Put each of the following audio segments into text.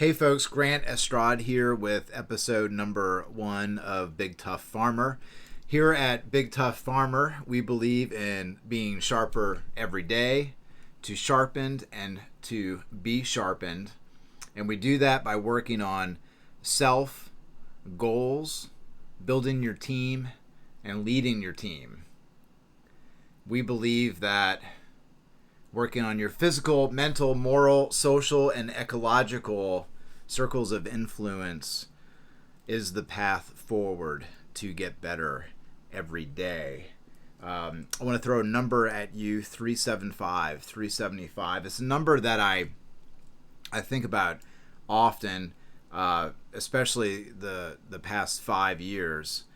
Hey folks, Grant Estrad here with episode number 1 of Big Tough Farmer. Here at Big Tough Farmer, we believe in being sharper every day, to sharpened and to be sharpened. And we do that by working on self, goals, building your team, and leading your team. We believe that working on your physical, mental, moral, social, and ecological circles of influence is the path forward to get better every day. I want to throw a number at you, 375. It's a number that I think about often, especially the past 5 years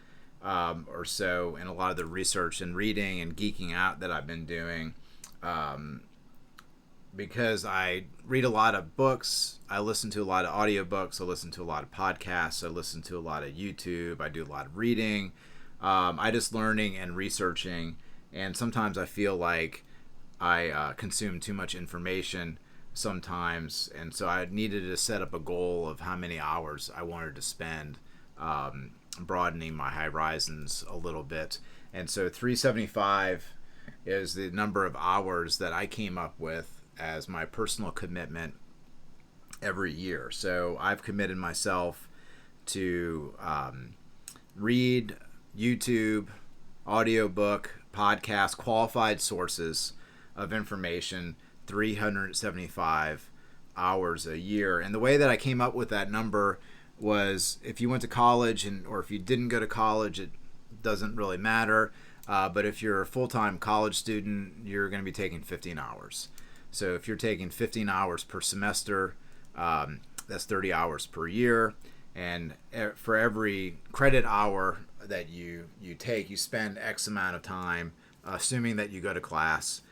or so, in a lot of the research and reading and geeking out that I've been doing. Because I read a lot of books, I listen to a lot of audiobooks, I listen to a lot of podcasts, I listen to a lot of YouTube, I do a lot of reading. I just learning and researching, and sometimes I feel like I consume too much information sometimes, and so I needed to set up a goal of how many hours I wanted to spend broadening my horizons a little bit. And so 375 is the number of hours that I came up with as my personal commitment every year. So I've committed myself to read, YouTube, audiobook, podcast, qualified sources of information 375 hours a year. And the way that I came up with that number was, if you went to college or if you didn't go to college, it doesn't really matter. But if you're a full-time college student, you're going to be taking 15 hours. So if you're taking 15 hours per semester, that's 30 hours per year. And for every credit hour that you take, you spend X amount of time, assuming that you go to class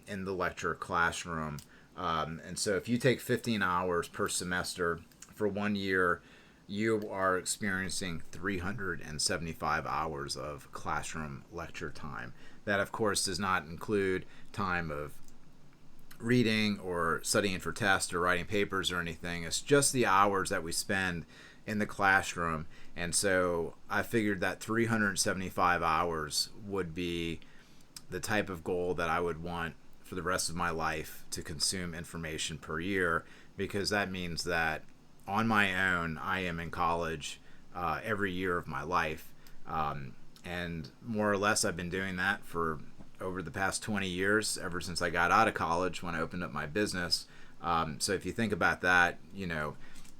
in the lecture classroom. And so if you take 15 hours per semester for 1 year, you are experiencing 375 hours of classroom lecture time. That, of course, does not include time of reading or studying for tests or writing papers or anything. It's just the hours that we spend in the classroom. And so I figured that 375 hours would be the type of goal that I would want for the rest of my life to consume information per year, because that means that on my own, I am in college every year of my life. And more or less, I've been doing that for over the past 20 years, ever since I got out of college when I opened up my business. So if you think about that,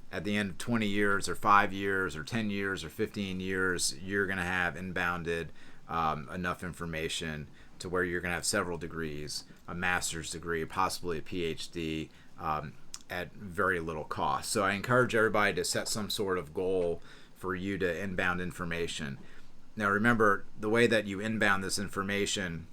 at the end of 20 years or 5 years or 10 years or 15 years, you're going to have inbounded enough information to where you're going to have several degrees, a master's degree, possibly a PhD, at very little cost. So I encourage everybody to set some sort of goal for you to inbound information. Now remember, the way that you inbound this information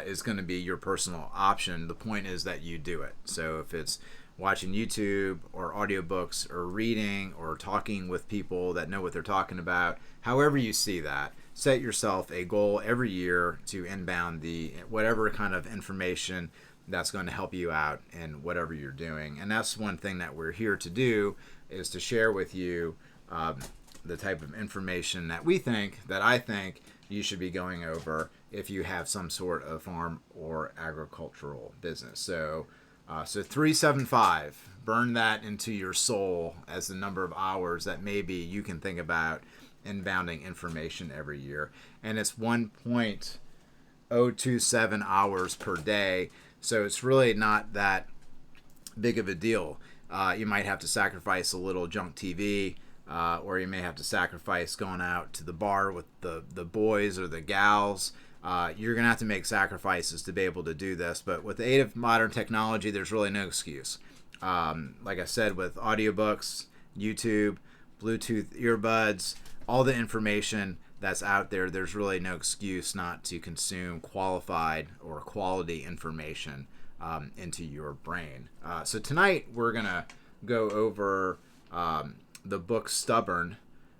is going to be your personal option. The point is that you do it. So if it's watching YouTube or audiobooks or reading or talking with people that know what they're talking about, however you see that, set yourself a goal every year to inbound whatever kind of information that's going to help you out in whatever you're doing. And that's one thing that we're here to do, is to share with you the type of information that I think you should be going over if you have some sort of farm or agricultural business. So 375, burn that into your soul as the number of hours that maybe you can think about inbounding information every year. And it's 1.027 hours per day. So it's really not that big of a deal. You might have to sacrifice a little junk TV, or you may have to sacrifice going out to the bar with the boys or the gals. You're going to have to make sacrifices to be able to do this. But with the aid of modern technology, there's really no excuse. Like I said, with audiobooks, YouTube, Bluetooth earbuds, all the information that's out there, there's really no excuse not to consume qualified or quality information into your brain. So tonight we're going to go over the book Stubborn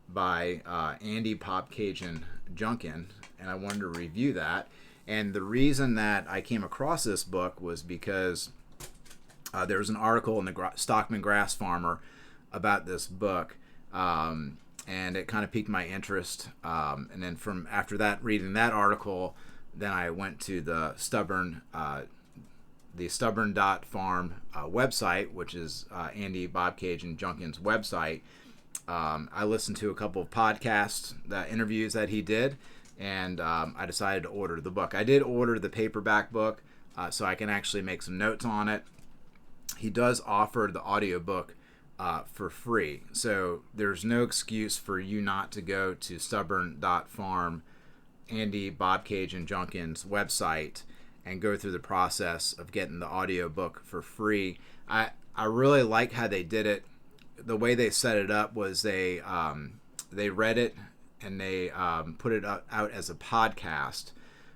by Andy Popcajun Junkin, and I wanted to review that. And the reason that I came across this book was because There was an article in the Stockman Grass Farmer about this book, and it kind of piqued my interest. And then from after that, reading that article, then I went to the stubborn.farm website, which is Andy Bobcage and Junkin's website. I listened to a couple of podcasts, interviews that he did, and I decided to order the book. I did order the paperback book, so I can actually make some notes on it. He does offer the audiobook for free, so there's no excuse for you not to go to stubborn.farm, Andy Bobcage and Junkin's website, and go through the process of getting the audiobook for free. I really like how they did it. The way they set it up was they read it and they put it out as a podcast,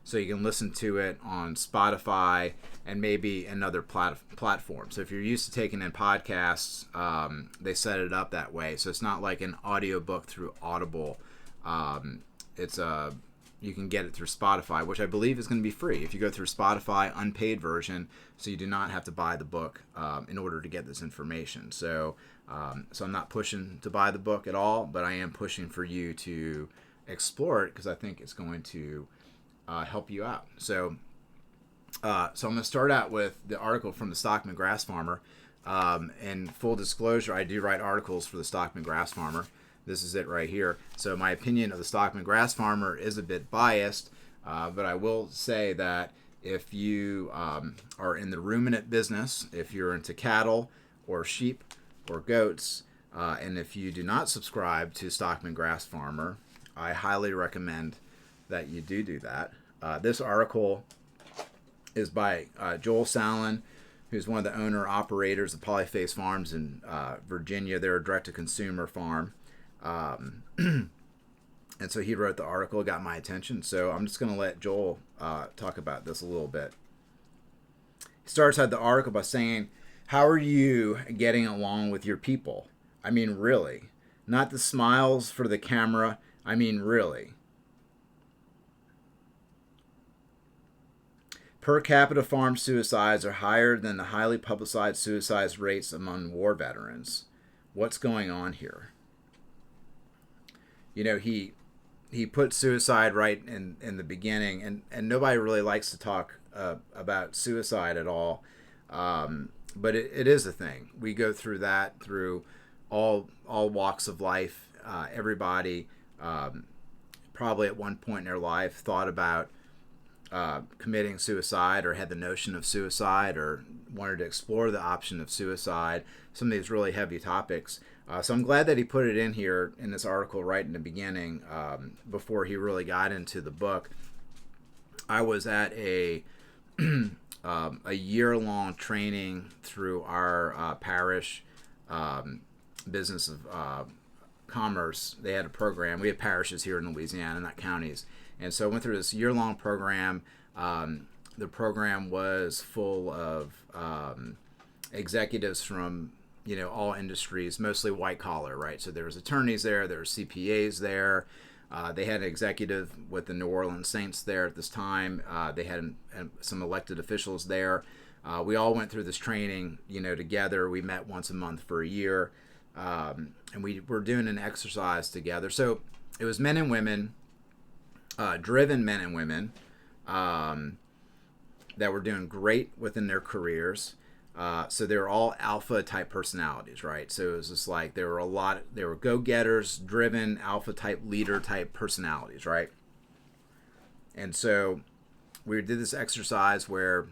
so you can listen to it on Spotify and maybe another platform. So if you're used to taking in podcasts, they set it up that way. So it's not like an audiobook through Audible. You can get it through Spotify, which I believe is going to be free if you go through Spotify, unpaid version, so you do not have to buy the book in order to get this information. So I'm not pushing to buy the book at all, but I am pushing for you to explore it because I think it's going to help you out. So I'm going to start out with the article from the Stockman Grass Farmer. And full disclosure, I do write articles for the Stockman Grass Farmer. This is it right here. So my opinion of the Stockman Grass Farmer is a bit biased, but I will say that if you are in the ruminant business, if you're into cattle or sheep or goats, and if you do not subscribe to Stockman Grass Farmer, I highly recommend that you do that. This article is by Joel Salin, who's one of the owner-operators of Polyface Farms in Virginia. They're a direct-to-consumer farm. And so he wrote the article, got my attention. So I'm just going to let Joel talk about this a little bit. He starts out the article by saying, "How are you getting along with your people? I mean, really. Not the smiles for the camera. I mean, really. Per capita farm suicides are higher than the highly publicized suicide rates among war veterans. What's going on here?" You know, he put suicide right in the beginning, and nobody really likes to talk about suicide at all, but it is a thing. We go through that through all walks of life. Everybody probably at one point in their life thought about committing suicide or had the notion of suicide or wanted to explore the option of suicide, some of these really heavy topics. So I'm glad that he put it in here in this article right in the beginning before he really got into the book. I was at a year-long training through our parish business of commerce. They had a program. We have parishes here in Louisiana, not counties. And so I went through this year-long program. The program was full of executives from all industries, mostly white collar, right? So there was attorneys there, there were CPAs there. They had an executive with the New Orleans Saints there at this time. They had some elected officials there. We all went through this training, together. We met once a month for a year, and we were doing an exercise together. So it was men and women, driven men and women that were doing great within their careers. So they were all alpha type personalities, right? So it was just like they were go-getters, driven, alpha type, leader type personalities, right? And so we did this exercise where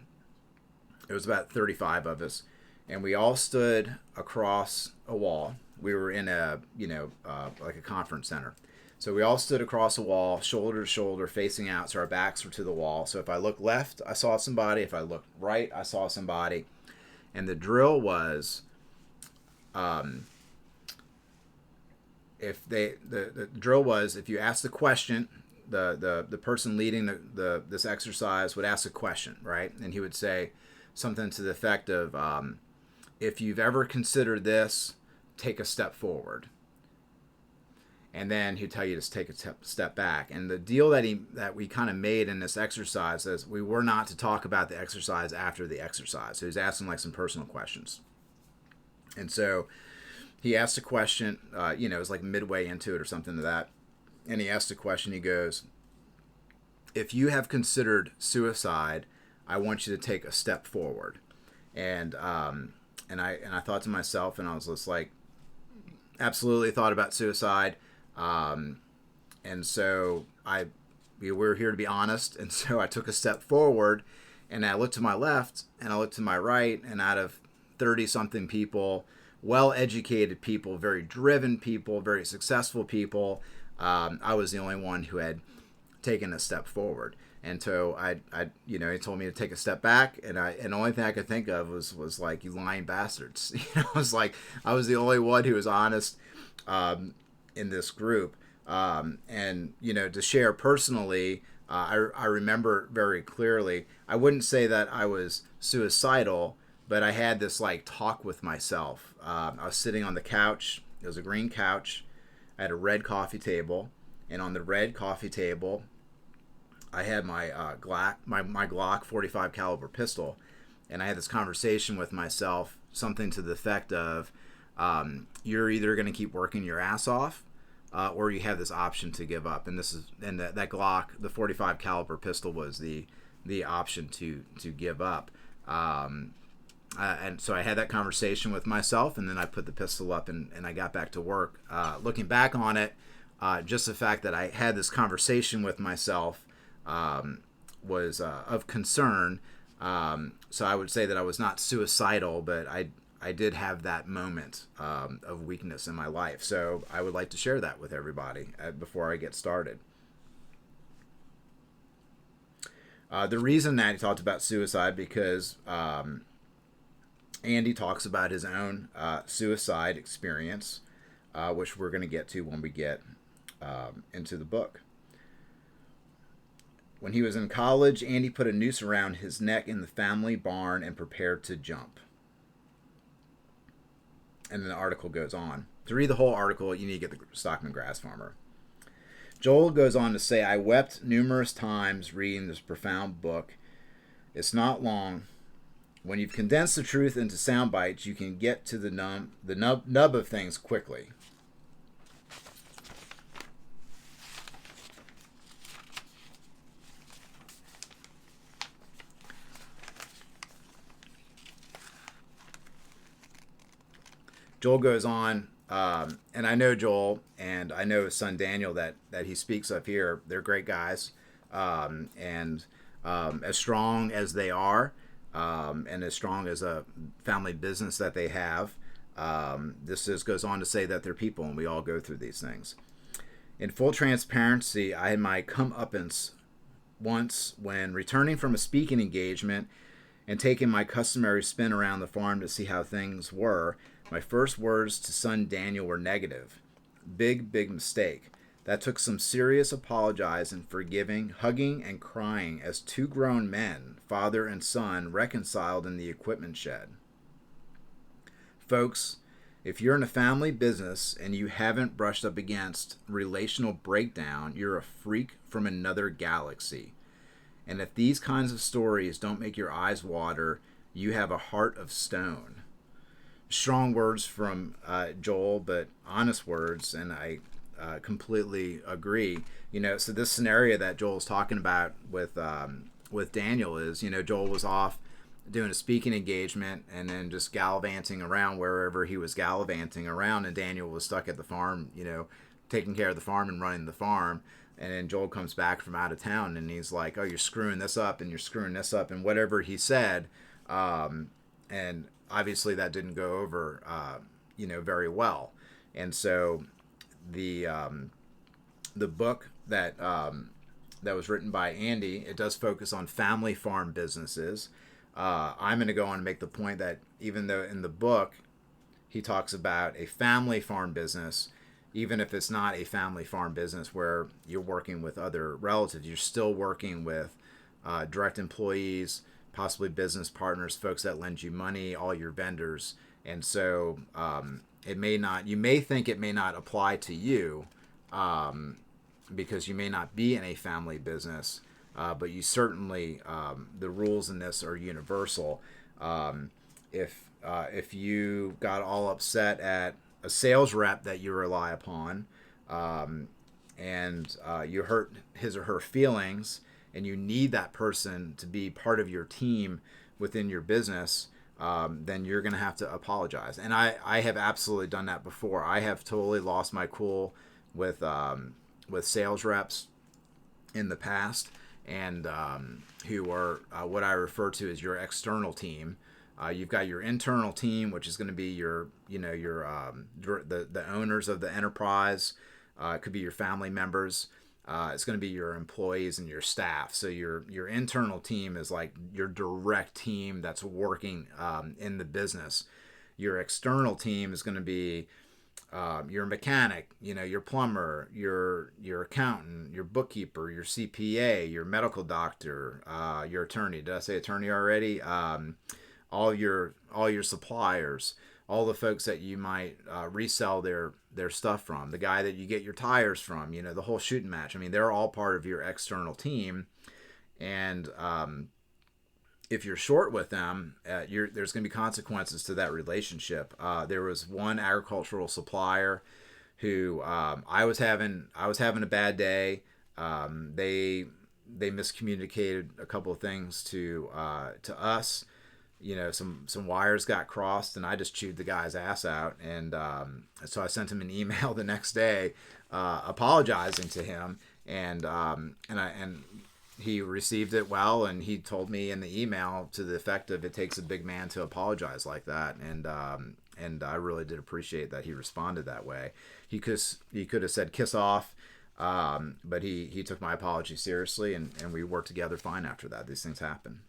it was about 35 of us, and we all stood across a wall. We were in like a conference center. So we all stood across a wall, shoulder to shoulder, facing out, so our backs were to the wall. So if I looked left, I saw somebody. If I looked right, I saw somebody. And the drill was, the drill was if you asked the question, the person leading this exercise would ask a question, right? And he would say something to the effect of, if you've ever considered this, take a step forward. and then he'd tell you to take a step back. And the deal that we kind of made in this exercise is we were not to talk about the exercise after the exercise. So he's asking like some personal questions, and so he asked a question. It was like midway into it or something to that, and he asked a question. He goes, "If you have considered suicide, I want you to take a step forward." And I thought to myself, and I was just like, absolutely thought about suicide. And so we're here to be honest. And so I took a step forward, and I looked to my left and I looked to my right, and out of 30 something people, well-educated people, very driven people, very successful people, I was the only one who had taken a step forward. And so he told me to take a step back, and the only thing I could think of was like, you lying bastards. I was like, I was the only one who was honest in this group. And to share personally, I remember very clearly. I wouldn't say that I was suicidal, but I had this like talk with myself. I was sitting on the couch. It was a green couch. I had a red coffee table, and on the red coffee table, I had my Glock 45 caliber pistol, and I had this conversation with myself, something to the effect of, you're either going to keep working your ass off, or you have this option to give up. And that Glock, the 45 caliber pistol, was the option to give up. And so I had that conversation with myself, and then I put the pistol up and I got back to work. Looking back on it, just the fact that I had this conversation with myself was of concern. So I would say that I was not suicidal, but I did have that moment of weakness in my life. So I would like to share that with everybody before I get started. The reason that he talked about suicide, because Andy talks about his own suicide experience, which we're going to get to when we get into the book. When he was in college, Andy put a noose around his neck in the family barn and prepared to jump. And then the article goes on. To read the whole article, you need to get the Stockman Grass Farmer. Joel goes on to say, I wept numerous times reading this profound book. It's not long. When you've condensed the truth into sound bites, you can get to the nub of things quickly. Joel goes on, and I know Joel, and I know his son Daniel that he speaks of here. They're great guys, and as strong as they are, and as strong as a family business that they have, this just goes on to say that they're people, and we all go through these things. In full transparency, I had my comeuppance once when returning from a speaking engagement and taking my customary spin around the farm to see how things were. My first words to son Daniel were negative. Big mistake. That took some serious apologizing, forgiving, hugging, and crying as two grown men, father and son, reconciled in the equipment shed. Folks, if you're in a family business and you haven't brushed up against relational breakdown, you're a freak from another galaxy. And if these kinds of stories don't make your eyes water, you have a heart of stone. Strong words from Joel, but honest words, and I completely agree. So this scenario that Joel's talking about with Daniel is, Joel was off doing a speaking engagement and then just gallivanting around wherever he was gallivanting around, and Daniel was stuck at the farm, taking care of the farm and running the farm. And then Joel comes back from out of town, and he's like, "Oh, you're screwing this up, and you're screwing this up," and whatever he said, and obviously that didn't go over, very well. And so the book that was written by Andy, it does focus on family farm businesses. I'm going to go on and make the point that even though in the book he talks about a family farm business, even if it's not a family farm business where you're working with other relatives, you're still working with direct employees, possibly business partners, folks that lend you money, all your vendors. And so you may think it may not apply to you, because you may not be in a family business, but you certainly, the rules in this are universal. If you got all upset at a sales rep that you rely upon, and you hurt his or her feelings, and you need that person to be part of your team within your business, then you're going to have to apologize. And I have absolutely done that before. I have totally lost my cool with sales reps in the past, and who are what I refer to as your external team. You've got your internal team, which is going to be your the owners of the enterprise. It could be your family members. It's going to be your employees and your staff. So your internal team is like your direct team that's working in the business. Your external team is going to be your mechanic, your plumber, your accountant, your bookkeeper, your CPA, your medical doctor, your attorney. Did I say attorney already? All your suppliers, all the folks that you might resell their stuff from, the guy that you get your tires from, the whole shooting match. I mean, they're all part of your external team, and if you're short with them, there's going to be consequences to that relationship. There was one agricultural supplier who I was having a bad day. They miscommunicated a couple of things to us. Some wires got crossed, and I just chewed the guy's ass out. And so I sent him an email the next day, apologizing to him, and he received it well, and he told me in the email to the effect of, it takes a big man to apologize like that. And I really did appreciate that he responded that way. He could have said kiss off, but he took my apology seriously, and we worked together fine after that. These things happen.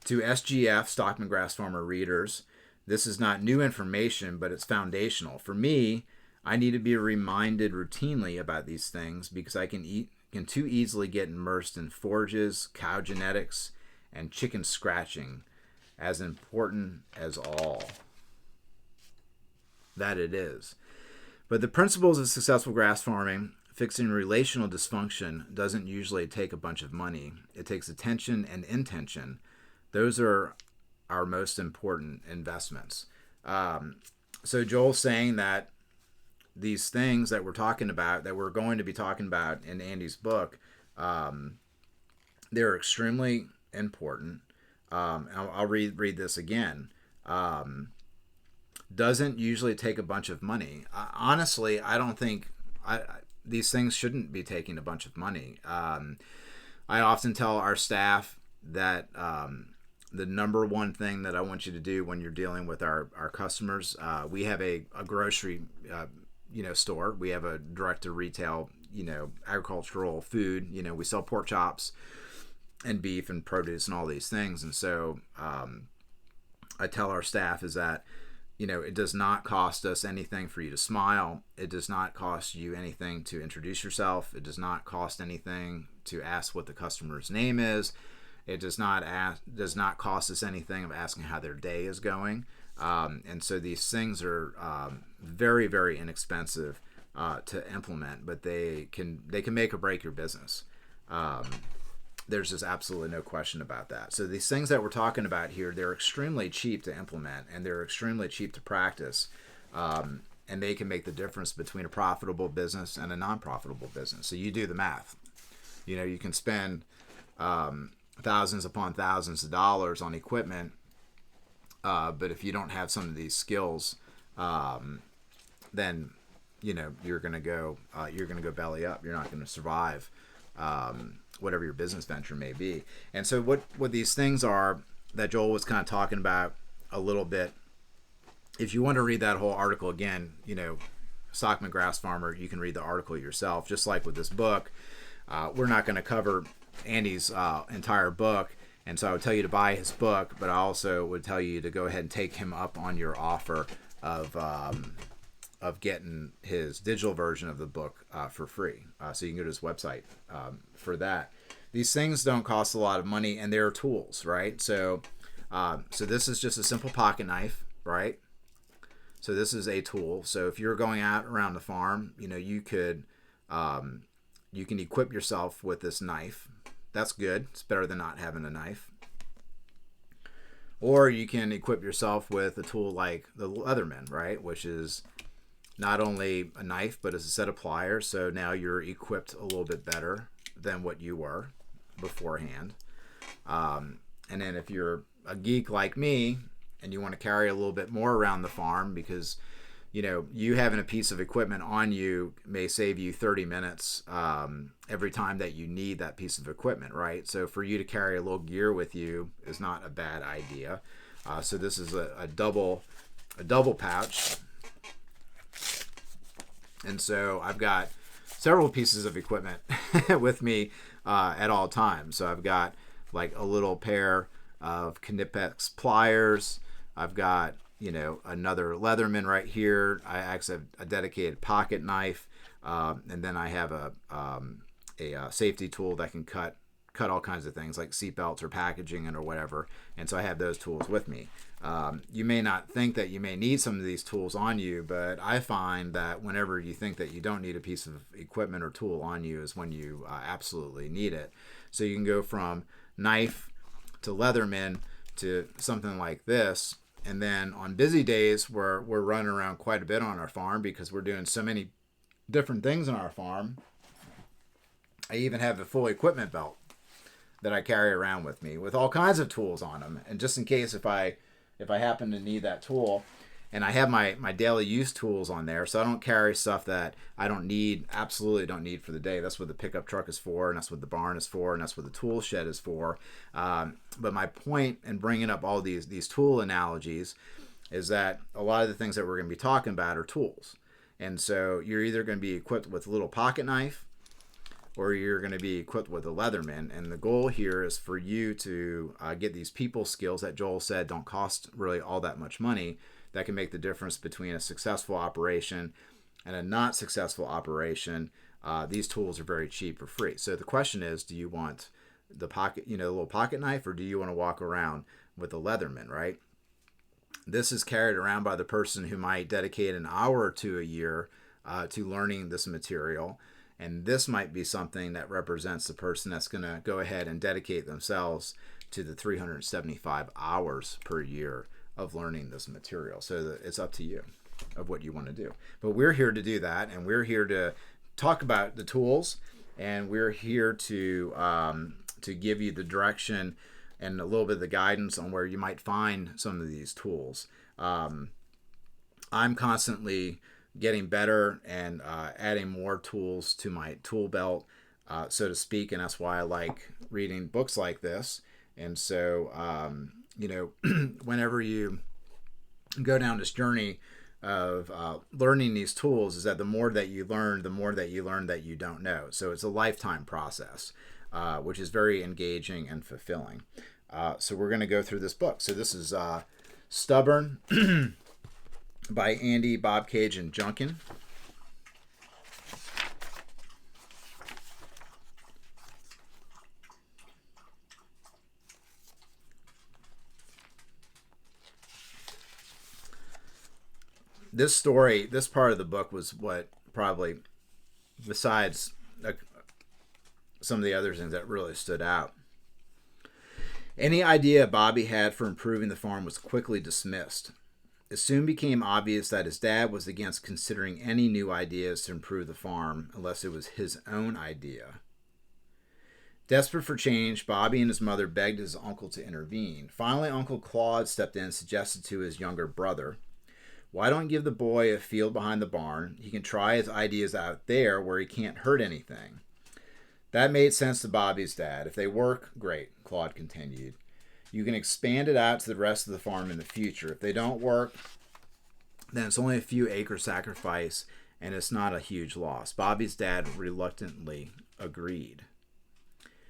To SGF, Stockman Grass Farmer readers, this is not new information, but it's foundational. For me, I need to be reminded routinely about these things because I can too easily get immersed in forages, cow genetics, and chicken scratching, as important as all that it is. But the principles of successful grass farming, fixing relational dysfunction, doesn't usually take a bunch of money. It takes attention and intention. Those are our most important investments. So Joel's saying that these things that we're talking about, that we're going to be talking about in Andy's book, they're extremely important. I'll read this again. Doesn't usually take a bunch of money. Honestly, I don't think these things shouldn't be taking a bunch of money. I often tell our staff that the number one thing that I want you to do when you're dealing with our customers, we have a grocery store. We have a direct to retail, agricultural food. We sell pork chops and beef and produce and all these things. And so I tell our staff is that, it does not cost us anything for you to smile. It does not cost you anything to introduce yourself. It does not cost anything to ask what the customer's name is. It does not cost us anything of asking how their day is going. And so these things are very, very inexpensive to implement, but they can make or break your business. There's just absolutely no question about that. So these things that we're talking about here, they're extremely cheap to implement, and they're extremely cheap to practice. And they can make the difference between a profitable business and a non-profitable business. So you do the math. You can spend thousands upon thousands of dollars on equipment, but if you don't have some of these skills, then you're gonna go belly up. You're not gonna survive whatever your business venture may be. And so what these things are that Joel was kind of talking about a little bit, if you want to read that whole article again, Stockman Grass Farmer, you can read the article yourself. Just like with this book, we're not going to cover Andy's entire book, and so I would tell you to buy his book, but I also would tell you to go ahead and take him up on your offer of getting his digital version of the book for free. So you can go to his website for that. These things don't cost a lot of money, and they're tools, right? So this is just a simple pocket knife, right? So this is a tool. So if you're going out around the farm, you could you can equip yourself with this knife. That's good. It's better than not having a knife. Or you can equip yourself with a tool like the Leatherman, right? Which is not only a knife, but it's a set of pliers. So now you're equipped a little bit better than what you were beforehand. And then if you're a geek like me and you want to carry a little bit more around the farm, because you having a piece of equipment on you may save you 30 minutes every time that you need that piece of equipment, right? So for you to carry a little gear with you is not a bad idea. So this is a double pouch. And so I've got several pieces of equipment with me at all times. So I've got like a little pair of Knipex pliers. I've got another Leatherman right here. I actually have a dedicated pocket knife, and then I have a safety tool that can cut all kinds of things like seatbelts or packaging or whatever. And so I have those tools with me. You may not think that you may need some of these tools on you, but I find that whenever you think that you don't need a piece of equipment or tool on you is when you absolutely need it. So you can go from knife to Leatherman to something like this. And then on busy days, we're running around quite a bit on our farm because we're doing so many different things on our farm. I even have a full equipment belt that I carry around with me with all kinds of tools on them. And just in case if I happen to need that tool, and I have my daily use tools on there, so I don't carry stuff that I absolutely don't need for the day. That's what the pickup truck is for, and that's what the barn is for, and that's what the tool shed is for. But my point in bringing up all these tool analogies is that a lot of the things that we're going to be talking about are tools. And so you're either going to be equipped with a little pocket knife, or you're going to be equipped with a Leatherman. And the goal here is for you to get these people skills that Joel said don't cost really all that much money, that can make the difference between a successful operation and a not successful operation. These tools are very cheap or free. So the question is, do you want the pocket, the little pocket knife, or do you want to walk around with a Leatherman, right? This is carried around by the person who might dedicate an hour or two a year to learning this material. And this might be something that represents the person that's going to go ahead and dedicate themselves to the 375 hours per year of learning this material. So it's up to you of what you want to do. But we're here to do that, and we're here to talk about the tools, and we're here to give you the direction and a little bit of the guidance on where you might find some of these tools. I'm constantly getting better and adding more tools to my tool belt, so to speak, and that's why I like reading books like this. And so whenever you go down this journey of learning these tools, is that the more that you learn that you don't know. So it's a lifetime process, which is very engaging and fulfilling. So we're going to go through this book. So this is Stubborn by Andy, Bob Cage, and Junkin. This part of the book was what probably, besides some of the other things that really stood out. Any idea Bobby had for improving the farm was quickly dismissed. It soon became obvious that his dad was against considering any new ideas to improve the farm unless it was his own idea. Desperate for change, Bobby and his mother begged his uncle to intervene. Finally, Uncle Claude stepped in and suggested to his younger brother, "Why don't you give the boy a field behind the barn? He can try his ideas out there where he can't hurt anything." That made sense to Bobby's dad. "If they work, great," Claude continued. "You can expand it out to the rest of the farm in the future. If they don't work, then it's only a few acre sacrifice, and it's not a huge loss." Bobby's dad reluctantly agreed.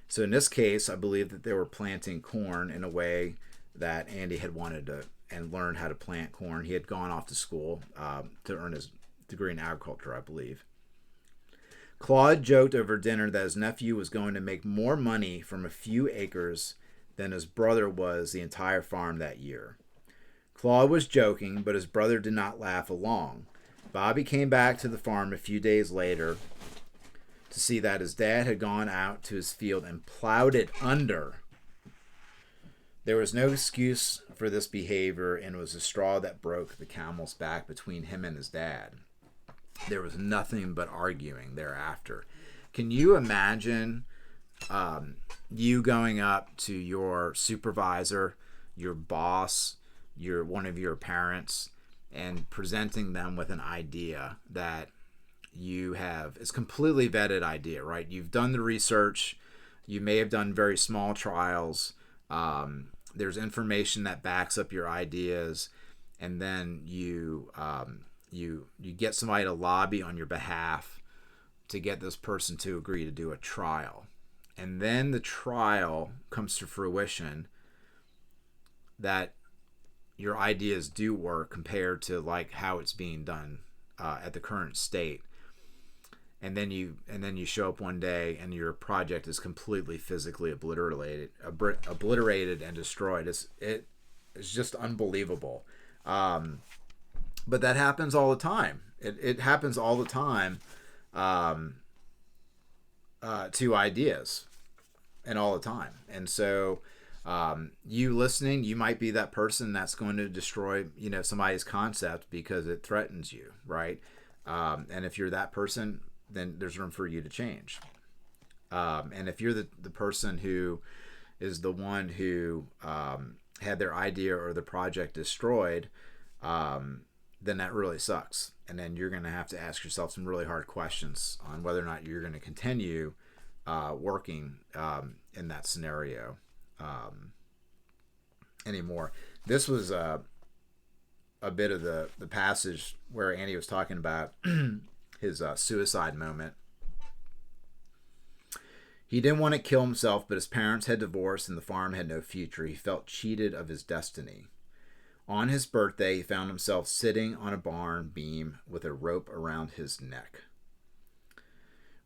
So in this case, I believe that they were planting corn in a way that Andy had wanted to and learned how to plant corn. He had gone off to school to earn his degree in agriculture, I believe. Claude joked over dinner that his nephew was going to make more money from a few acres than his brother was the entire farm that year. Claude was joking, but his brother did not laugh along. Bobby came back to the farm a few days later to see that his dad had gone out to his field and plowed it under. There was no excuse for this behavior, and it was the straw that broke the camel's back between him and his dad. There was nothing but arguing thereafter. Can you imagine you going up to your supervisor, your boss, one of your parents, and presenting them with an idea that you have? It's completely vetted idea, right? You've done the research. You may have done very small trials. There's information that backs up your ideas, and then you get somebody to lobby on your behalf to get this person to agree to do a trial. And then the trial comes to fruition that your ideas do work compared to like how it's being done at the current state. And then you show up one day and your project is completely physically obliterated and destroyed. It's just unbelievable. But that happens all the time. It happens all the time to ideas, and all the time. And so you listening, you might be that person that's going to destroy somebody's concept because it threatens you, right? And if you're that person, then there's room for you to change. And if you're the person who is the one who had their idea or the project destroyed, then that really sucks. And then you're going to have to ask yourself some really hard questions on whether or not you're going to continue working in that scenario anymore. This was a bit of the passage where Andy was talking about his suicide moment. He didn't want to kill himself, but his parents had divorced and the farm had no future. He felt cheated of his destiny. On his birthday, he found himself sitting on a barn beam with a rope around his neck.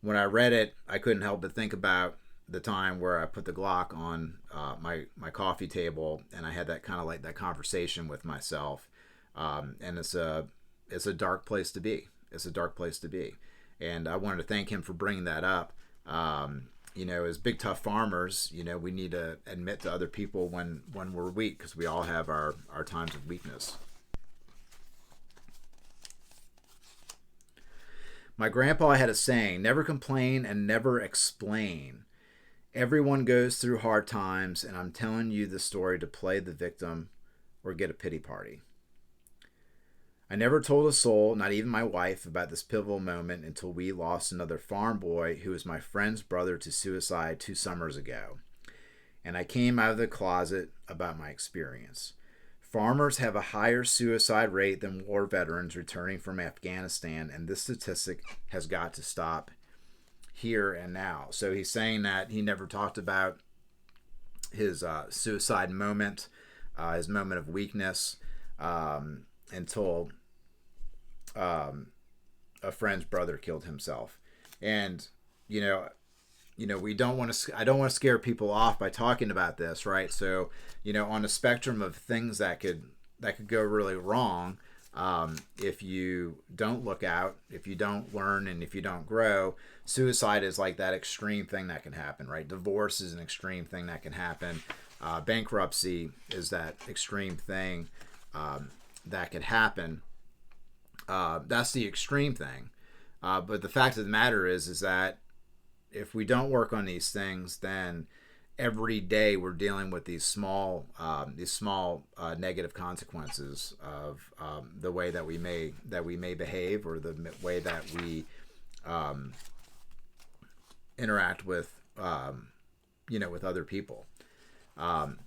When I read it, I couldn't help but think about the time where I put the Glock on my coffee table, and I had that kind of like that conversation with myself. And it's a dark place to be. It's a dark place to be. And I wanted to thank him for bringing that up. As big tough farmers, we need to admit to other people when we're weak, because we all have our times of weakness. My grandpa had a saying, never complain and never explain. Everyone goes through hard times, and I'm telling you the story to play the victim or get a pity party. I never told a soul, not even my wife, about this pivotal moment until we lost another farm boy who was my friend's brother to suicide 2 summers ago. And I came out of the closet about my experience. Farmers have a higher suicide rate than war veterans returning from Afghanistan, and this statistic has got to stop here and now. So he's saying that he never talked about his suicide moment, his moment of weakness, until a friend's brother killed himself. And we don't want to. I don't want to scare people off by talking about this, right? So on a spectrum of things that could go really wrong, if you don't look out, if you don't learn, and if you don't grow, suicide is like that extreme thing that can happen, right? Divorce is an extreme thing that can happen. Bankruptcy is that extreme thing that could happen. That's the extreme thing. But the fact of the matter is that if we don't work on these things, then every day we're dealing with these small negative consequences of the way that we may behave, or the way that we interact with with other people. On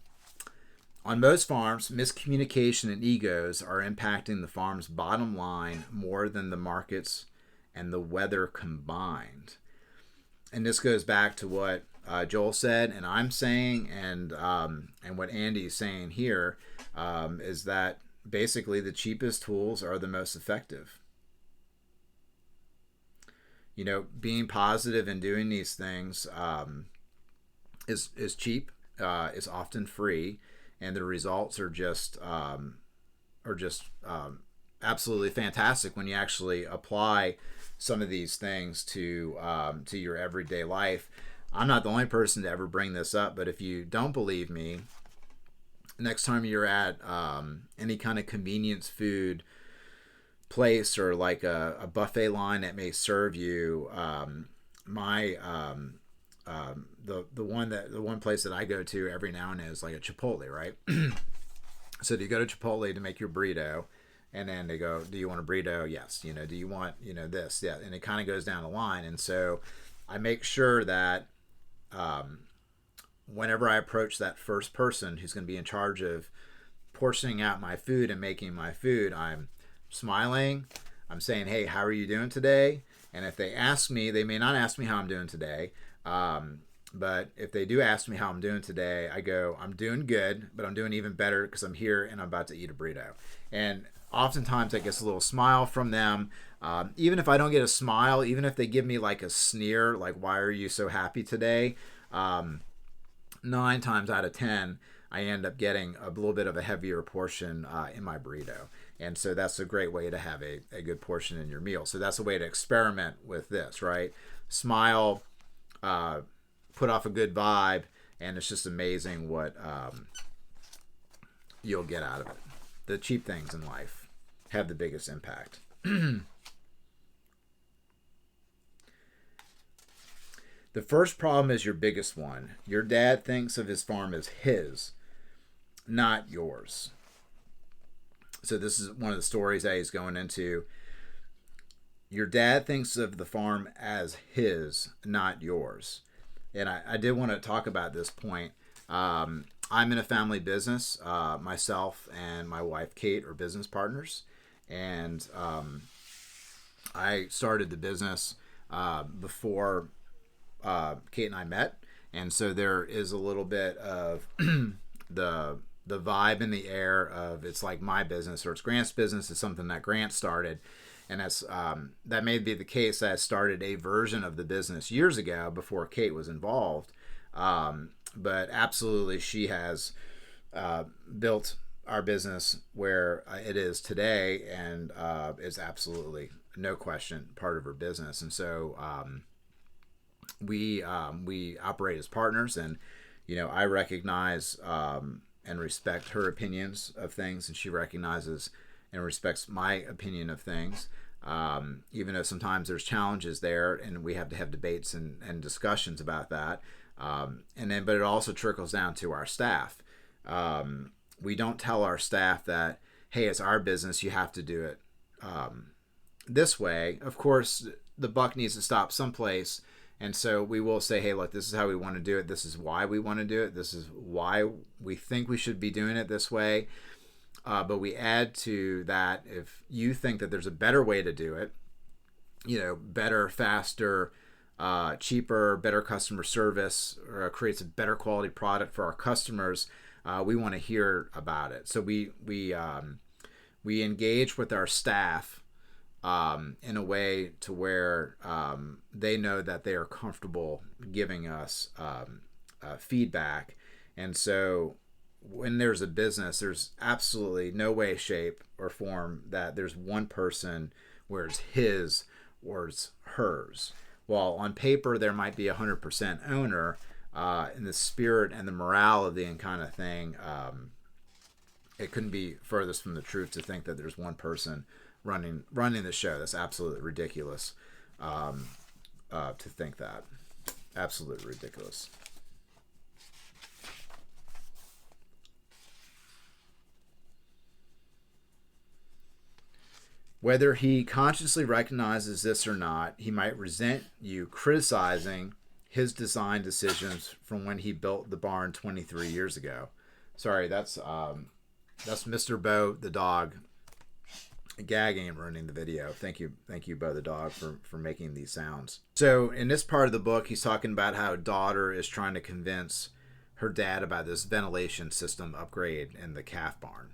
most farms, miscommunication and egos are impacting the farm's bottom line more than the markets and the weather combined. And this goes back to what Joel said, and I'm saying, and what Andy's saying here, is that basically the cheapest tools are the most effective. Being positive and doing these things is cheap, is often free, and the results are just are just absolutely fantastic when you actually apply some of these things to your everyday life. I'm not the only person to ever bring this up, but if you don't believe me, next time you're at any kind of convenience food place or like a buffet line that may serve you, my the one place that I go to every now and then is like a Chipotle, right? So do you go to Chipotle to make your burrito, and then they go, do you want a burrito? Yes. Do you want this? Yeah. And it kind of goes down the line, and so I make sure that whenever I approach that first person who's going to be in charge of portioning out my food and making my food, I'm smiling. I'm saying, hey, how are you doing today? And if they ask me, they may not ask me how I'm doing today. But if they do ask me how I'm doing today, I go, I'm doing good, but I'm doing even better because I'm here and I'm about to eat a burrito. And oftentimes I get a little smile from them. Even if I don't get a smile, even if they give me like a sneer, like, why are you so happy today? 9 times out of 10, I end up getting a little bit of a heavier portion in my burrito. And so that's a great way to have a good portion in your meal. So that's a way to experiment with this, right? Smile, put off a good vibe, and it's just amazing what you'll get out of it. The cheap things in life have the biggest impact. The first problem is your biggest one. Your dad thinks of his farm as his, not yours. So this is one of the stories that he's going into. Your dad thinks of the farm as his, not yours. And I did want to talk about this point. I'm in a family business. Myself and my wife, Kate, are business partners. And I started the business before Kate and I met. And so there is a little bit of the vibe in the air of it's like my business or it's Grant's business. It's something that Grant started. And that's that may be the case. I started a version of the business years ago before Kate was involved. But absolutely, she has built our business where it is today, and is absolutely, no question, part of her business. And so we operate as partners, and I recognize and respect her opinions of things, and she recognizes and respects my opinion of things, even though sometimes there's challenges there and we have to have debates and discussions about that. But it also trickles down to our staff. We don't tell our staff that, hey, it's our business, you have to do it this way. Of course, the buck needs to stop someplace. And so we will say, hey, look, this is how we want to do it. This is why we want to do it. This is why we think we should be doing it this way. But we add to that, if you think that there's a better way to do it, better, faster, cheaper, better customer service, or creates a better quality product for our customers, we want to hear about it. So we engage with our staff in a way to where they know that they are comfortable giving us feedback. And so when there's a business, there's absolutely no way, shape, or form that there's one person where it's his or it's hers. While on paper there might be 100% owner, in the spirit and the morale of the kind of thing, it couldn't be furthest from the truth to think that there's one person running the show. That's absolutely ridiculous to think that. Absolutely ridiculous. Whether he consciously recognizes this or not, he might resent you criticizing his design decisions from when he built the barn 23 years ago. Sorry, that's Mr. Bo the dog gagging and ruining the video. Thank you, Bo the dog, for making these sounds. So in this part of the book, he's talking about how daughter is trying to convince her dad about this ventilation system upgrade in the calf barn.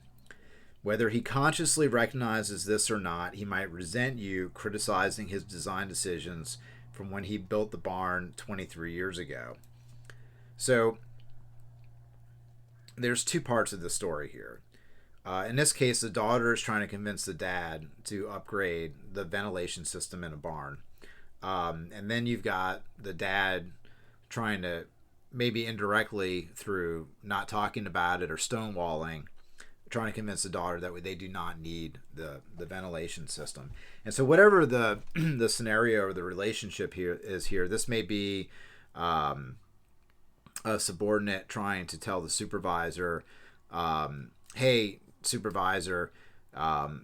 Whether he consciously recognizes this or not, he might resent you criticizing his design decisions from when he built the barn 23 years ago. So there's two parts of the story here. In this case, the daughter is trying to convince the dad to upgrade the ventilation system in a barn. And then you've got the dad trying to, maybe indirectly through not talking about it or stonewalling, trying to convince the daughter that they do not need the ventilation system. And so whatever the the scenario or the relationship here is here, this may be a subordinate trying to tell the supervisor, hey, supervisor,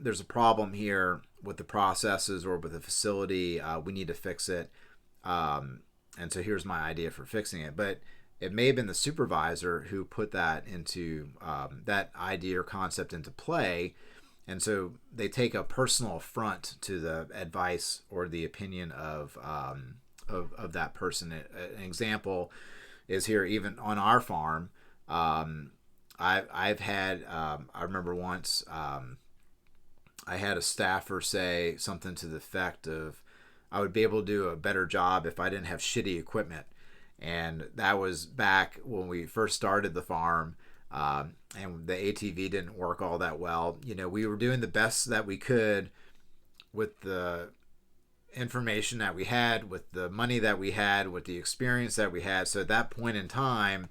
there's a problem here with the processes or with the facility. We need to fix it. And so here's my idea for fixing it. But it may have been the supervisor who put that into that idea or concept into play. And so they take a personal affront to the advice or the opinion of that person. An example is here, even on our farm. I've had, I remember once I had a staffer say something to the effect of, I would be able to do a better job if I didn't have shitty equipment. And that was back when we first started the farm, and the ATV didn't work all that well. You know, we were doing the best that we could with the information that we had, with the money that we had, with the experience that we had. So at that point in time,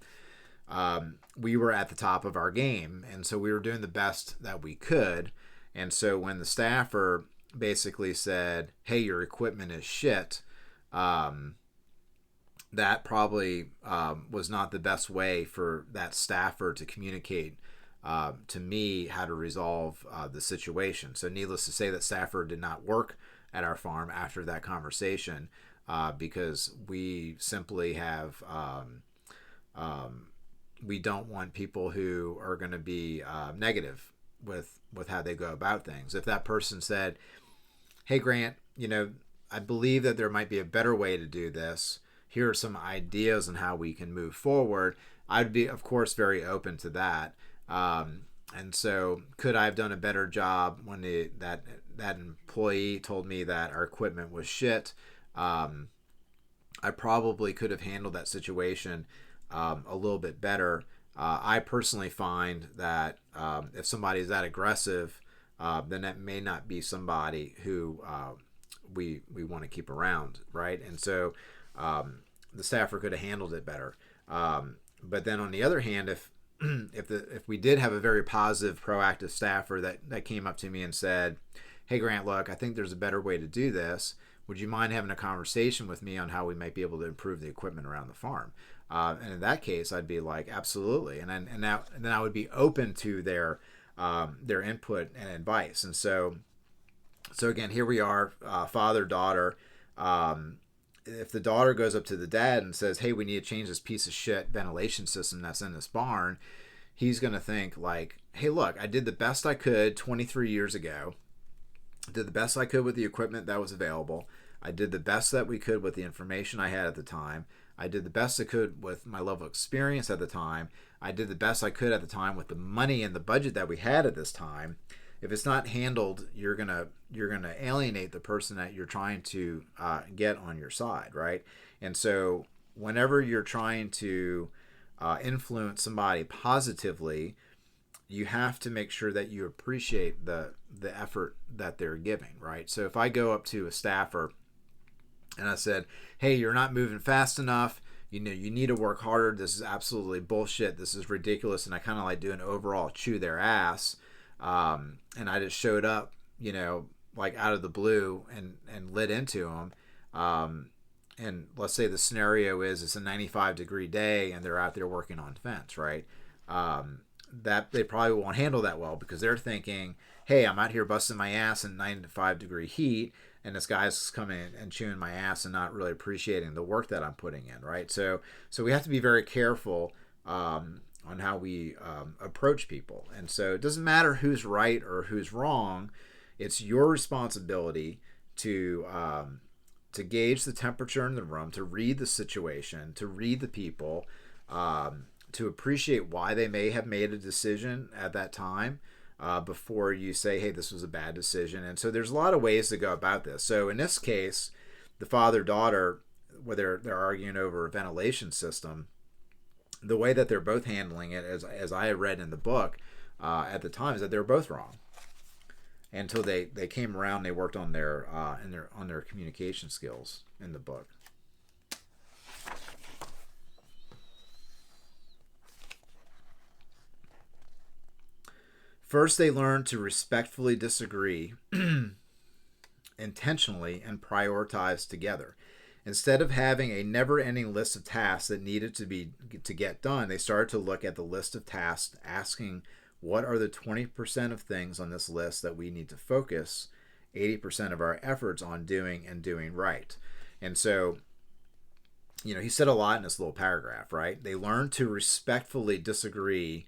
we were at the top of our game. And so we were doing the best that we could. And so when the staffer basically said, hey, your equipment is shit, that probably was not the best way for that staffer to communicate to me how to resolve the situation. So needless to say, that staffer did not work at our farm after that conversation, because we simply have we don't want people who are going to be negative with how they go about things. If that person said, hey, Grant, you know, I believe that there might be a better way to do this. Here are some ideas on how we can move forward. I'd be, of course, very open to that. And so could I have done a better job when that employee told me that our equipment was shit? I probably could have handled that situation a little bit better. I personally find that if somebody is that aggressive, then that may not be somebody who we want to keep around, right? And so the staffer could have handled it better. But then on the other hand, if we did have a very positive, proactive staffer that came up to me and said, hey, Grant, look, I think there's a better way to do this. Would you mind having a conversation with me on how we might be able to improve the equipment around the farm? And in that case, I'd be like, absolutely. And then I would be open to their input and advice. And so again, here we are, father, daughter. If the daughter goes up to the dad and says, hey, we need to change this piece of shit ventilation system that's in this barn, he's going to think like, hey, look, I did the best I could 23 years ago. I did the best I could with the equipment that was available. I did the best that we could with the information I had at the time. I did the best I could with my level of experience at the time. I did the best I could at the time with the money and the budget that we had at this time. If it's not handled, you're gonna alienate the person that you're trying to get on your side, right? And so whenever you're trying to influence somebody positively, you have to make sure that you appreciate the effort that they're giving, right? So if I go up to a staffer and I said, hey, you're not moving fast enough, you know, you need to work harder, this is absolutely bullshit, this is ridiculous, and I kind of like do an overall chew their ass, and I just showed up, you know, like out of the blue and lit into them, and let's say the scenario is it's a 95-degree day and they're out there working on fence, right? That they probably won't handle that well, because they're thinking, hey, I'm out here busting my ass in 95-degree heat, and this guy's coming and chewing my ass and not really appreciating the work that I'm putting in, right? So we have to be very careful on how we approach people. And so it doesn't matter who's right or who's wrong. It's your responsibility to gauge the temperature in the room, to read the situation, to read the people, to appreciate why they may have made a decision at that time, before you say, hey, this was a bad decision. And so there's a lot of ways to go about this. So in this case, the father-daughter, where they're arguing over a ventilation system, the way that they're both handling it, as I read in the book, at the time is that they were both wrong until they came around. They worked on their communication skills in the book. First, they learned to respectfully disagree intentionally and prioritize together. Instead of having a never-ending list of tasks that needed to get done, they started to look at the list of tasks, asking what are the 20% of things on this list that we need to focus 80% of our efforts on doing and doing right. And so, he said a lot in this little paragraph, right? They learned to respectfully disagree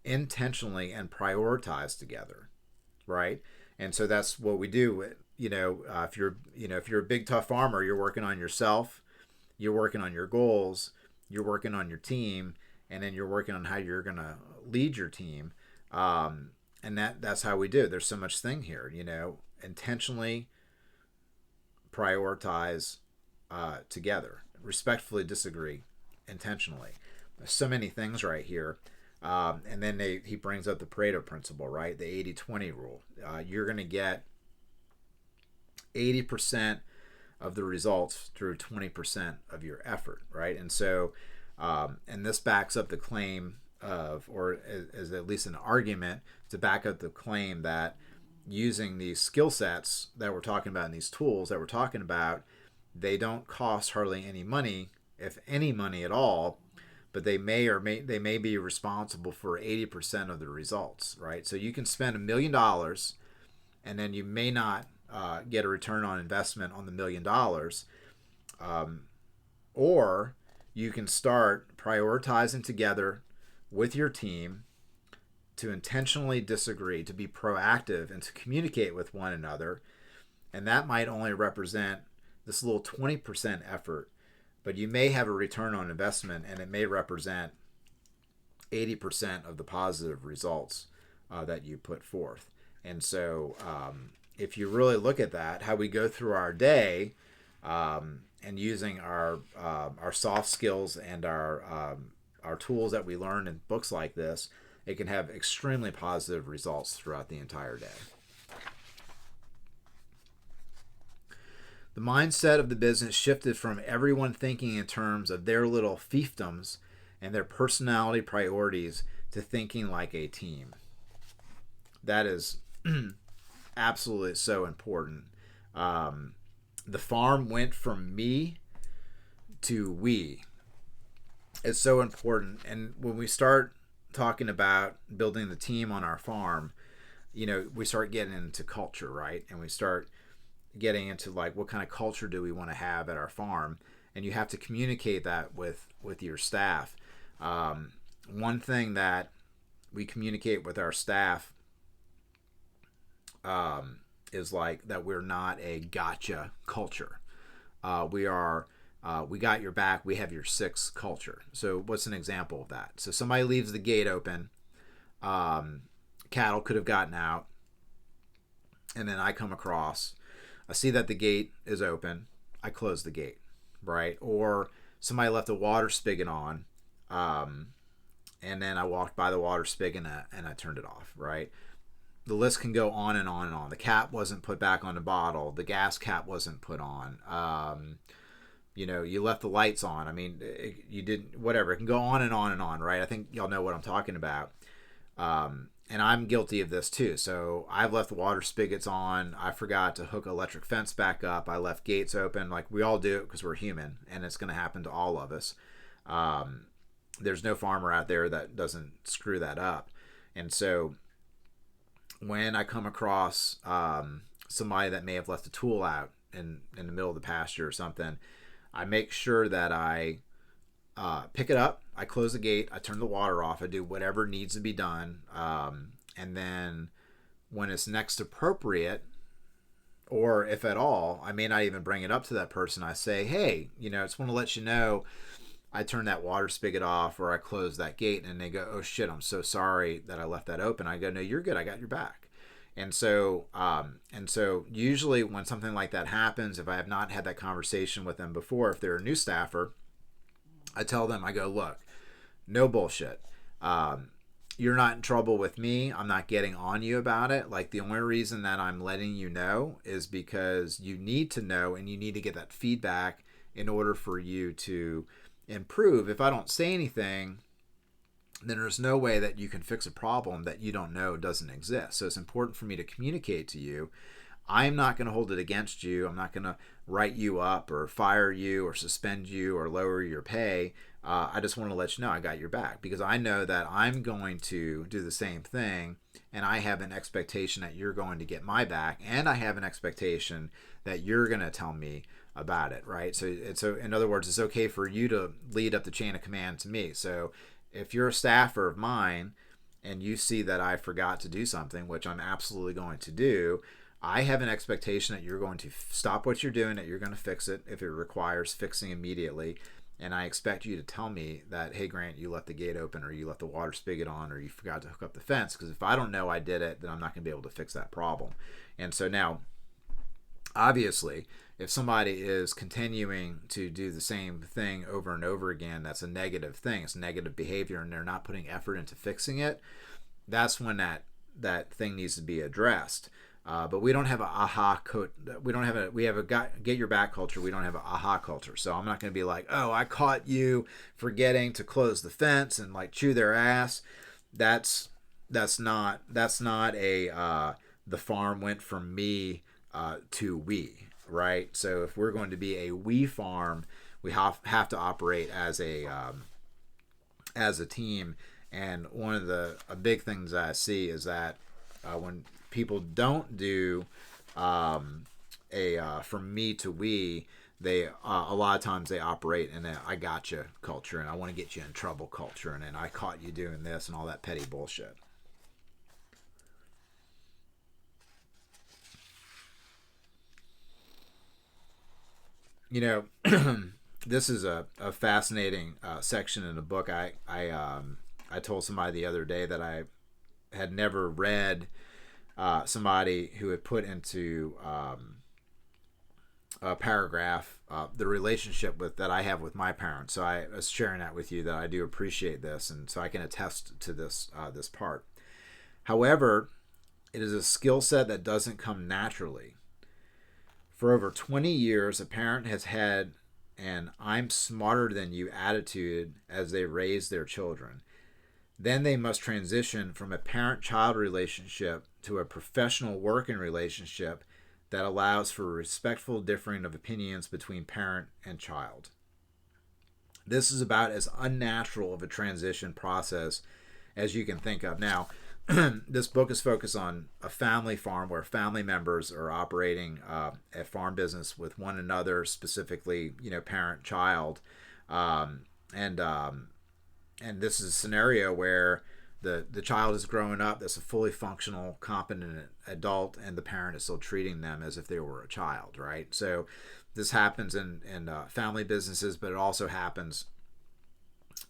intentionally and prioritize together, right? And so that's what we do. If you're a big tough farmer, you're working on yourself, you're working on your goals, you're working on your team, and then you're working on how you're gonna lead your team. And that's how we do it. There's so much thing here, intentionally prioritize together, respectfully disagree intentionally. There's so many things right here. And then he brings up the Pareto principle, right? The 80-20 rule. You're going to get 80% of the results through 20% of your effort, right? And so, and this backs up the claim of, or is at least an argument to back up the claim that using these skill sets that we're talking about and these tools that we're talking about, they don't cost hardly any money, if any money at all, but they may be responsible for 80% of the results, right? So you can spend $1 million and then you may not get a return on investment on the $1 million, or you can start prioritizing together with your team to intentionally disagree, to be proactive and to communicate with one another, and that might only represent this little 20% effort, but you may have a return on investment and it may represent 80% of the positive results that you put forth. And so if you really look at that, how we go through our day and using our soft skills and our tools that we learn in books like this, it can have extremely positive results throughout the entire day. The mindset of the business shifted from everyone thinking in terms of their little fiefdoms and their personality priorities to thinking like a team. That is absolutely so important. The farm went from me to we. It's so important. And when we start talking about building the team on our farm, we start getting into culture, right? And we start getting into like, what kind of culture do we want to have at our farm? And you have to communicate that with your staff. One thing that we communicate with our staff is like that we're not a gotcha culture. We got your back, we have your six culture. So what's an example of that? So somebody leaves the gate open, cattle could have gotten out, and then I come across, I see that the gate is open, I close the gate, right? Or somebody left a water spigot on, and then I walked by the water spigot and I turned it off, right? The list can go on and on and on. The cap wasn't put back on the bottle. The gas cap wasn't put on. You left the lights on. I mean, you didn't, whatever. It can go on and on and on, right? I think y'all know what I'm talking about. And I'm guilty of this too. So I've left the water spigots on. I forgot to hook electric fence back up. I left gates open. Like we all do it because we're human, and it's going to happen to all of us. There's no farmer out there that doesn't screw that up. And so when I come across somebody that may have left a tool out in the middle of the pasture or something, I make sure that I pick it up, I close the gate, I turn the water off, I do whatever needs to be done, and then when it's next appropriate, or if at all, I may not even bring it up to that person. I say, hey, I just want to let you know I turned that water spigot off, or I closed that gate, and they go, oh shit, I'm so sorry that I left that open. I go, no, you're good, I got your back. And so usually when something like that happens, if I have not had that conversation with them before, if they're a new staffer, I tell them, I go, look, no bullshit. you're not in trouble with me. I'm not getting on you about it. Like, the only reason that I'm letting you know is because you need to know and you need to get that feedback in order for you to improve. If I don't say anything, then there's no way that you can fix a problem that you don't know doesn't exist. So it's important for me to communicate to you. I'm not going to hold it against you. I'm not going to write you up or fire you or suspend you or lower your pay. I just want to let you know I got your back, because I know that I'm going to do the same thing, and I have an expectation that you're going to get my back, and I have an expectation that you're going to tell me about it, right? So in other words, it's okay for you to lead up the chain of command to me. So if you're a staffer of mine and you see that I forgot to do something, which I'm absolutely going to do, I have an expectation that you're going to stop what you're doing, that you're going to fix it if it requires fixing immediately. And I expect you to tell me that, hey, Grant, you left the gate open, or you left the water spigot on, or you forgot to hook up the fence. Because if I don't know I did it, then I'm not going to be able to fix that problem. And so now, obviously, if somebody is continuing to do the same thing over and over again, that's a negative thing. It's negative behavior, and they're not putting effort into fixing it. That's when that thing needs to be addressed. But we don't have a aha we have a get your back culture. We don't have an aha culture. So I'm not going to be like, oh, I caught you forgetting to close the fence, and like chew their ass. That's not a the farm went from me to we, right? So if we're going to be a we farm, we have to operate as a team. And one of the big things I see is that when people don't do from me to we, they a lot of times they operate in a I gotcha culture, and I want to get you in trouble culture, and then I caught you doing this and all that petty bullshit. You know, this is a fascinating section in the book. I told somebody the other day that I had never read somebody who had put into a paragraph the relationship that I have with my parents. So I was sharing that with you, that I do appreciate this, and so I can attest to this part. However, it is a skill set that doesn't come naturally. For over 20 years, a parent has had an I'm smarter than you attitude as they raise their children. Then they must transition from a parent-child relationship to a professional working relationship that allows for respectful differing of opinions between parent and child. This is about as unnatural of a transition process as you can think of. Now, this book is focused on a family farm where family members are operating a farm business with one another, specifically, parent child, and this is a scenario where the child is growing up that's a fully functional, competent adult, and the parent is still treating them as if they were a child, right? So this happens in family businesses, but it also happens